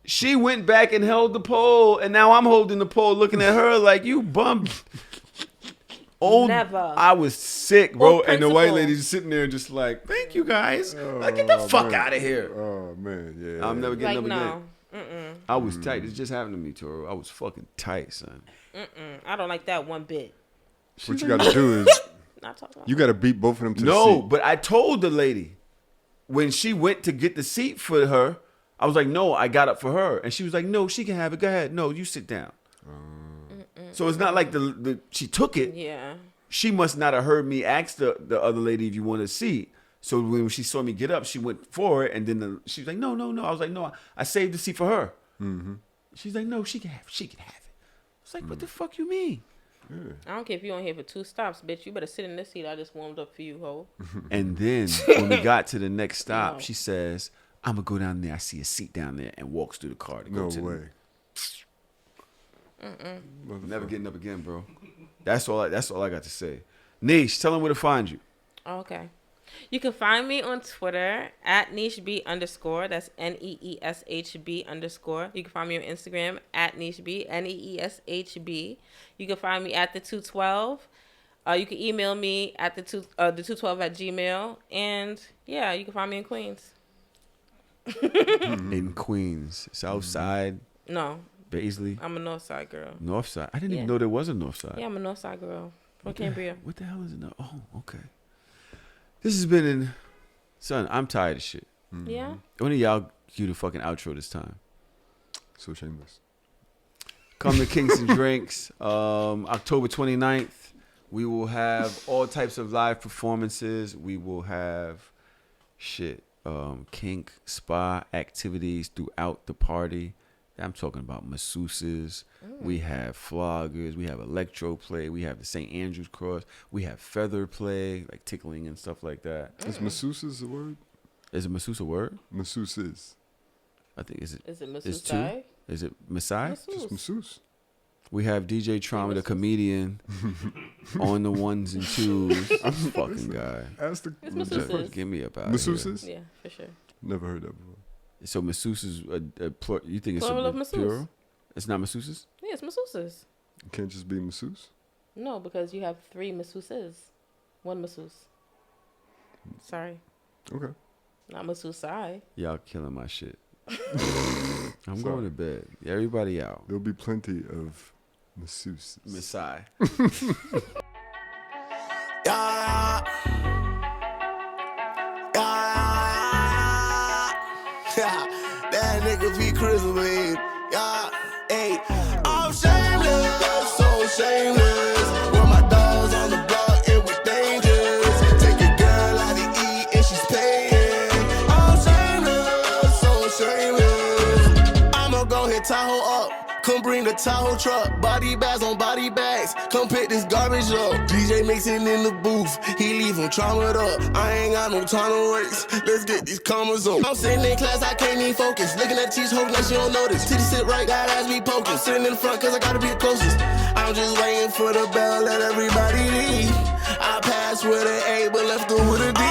She went back and held the pole, and now I'm holding the pole looking at her like, you bum. Never. I was sick, bro. And the white principle. lady's sitting there just like, thank you, guys. Like, get the fuck out of here. Oh, man, yeah. I'm never getting Like, up no. again. I was tight. This just happened to me, Toro. I was fucking tight, son. I don't like that one bit. What you got to do is Not talking about you got to beat both of them to the No, seat. but I told the lady when she went to get the seat for her, I was like, no, I got up for her. And she was like, no, she can have it. Go ahead. No, you sit down. So it's not like she took it. Yeah. She must not have heard me ask the other lady if you want a seat. So when she saw me get up, she went for it. And then she was like, no. I was like, no, I saved the seat for her. She's like, no, she can have it. She can have it. I was like, what the fuck you mean? I don't care if you on here for 2 stops, bitch. You better sit in this seat I just warmed up for you, ho. And then when we got to the next stop, she says, I'm going to go down there. I see a seat down there, and walks through the car to go No to way. Never getting up again, bro. That's all I got to say. Niche, tell them where to find you. Okay. You can find me on Twitter at nicheb_. That's NEESHB_. You can find me on Instagram at nicheb, NEESHB. You can find me at the 212. You can email me at the 212 at Gmail. And yeah, you can find me in Queens. In Queens, South Side, No, Baisley, I'm a North Side girl. North Side. I didn't even Yeah. know there was a North Side. Yeah, I'm a North Side girl from Cambria. What the hell is it? Oh, okay. This has been in. Son, I'm tired of shit. Yeah. When are y'all cue the fucking outro this time? So shameless. Come to Kinks and Drinks, October 29th. We will have all types of live performances. We will have kink, spa activities throughout the party. I'm talking about masseuses. We have floggers. We have electro play. We have the St. Andrew's cross. We have feather play, like tickling and stuff like that. Is masseuses a word? Is it masseuse a word? Masseuses. I think is it masseuse? two? Is it Masai? Just masseuse. We have DJ Trauma, the comedian, on the ones and twos. This fucking guy. Ask the It's masseuses. Give me about masseuses. Yeah, for sure. Never heard that before. So masseuse is you think it's Plural a of masseuse. plural? It's not masseuses? Yeah, it's masseuses. It can't just be masseuse. No, because you have 3 masseuses. 1 masseuse. Sorry. Okay. Not masseuse. Y'all killing my shit. I'm going to bed. Everybody out. There'll be plenty of masseuses. Masai. Yeah. That nigga be crispy. Yeah. Hey. I'm shameless, so shameless. With my dogs on the block, it was dangerous. Take your girl out to eat and she's paying. I'm shameless, so shameless. I'ma go hit Tahoe up. Come bring the Tahoe truck, body bags on body bags. Come pick this garbage up. DJ mixing in the booth, he leave him traumatized up. I ain't got no time to waste. Let's get these commas on. I'm sitting in class, I can't even focus. Looking at cheese, hoping that she don't notice. Titty sit right, got ass be poking. I'm sitting in the front cause I gotta be the closest. I'm just waiting for the bell, let everybody leave. I passed with an A, but left her with a D.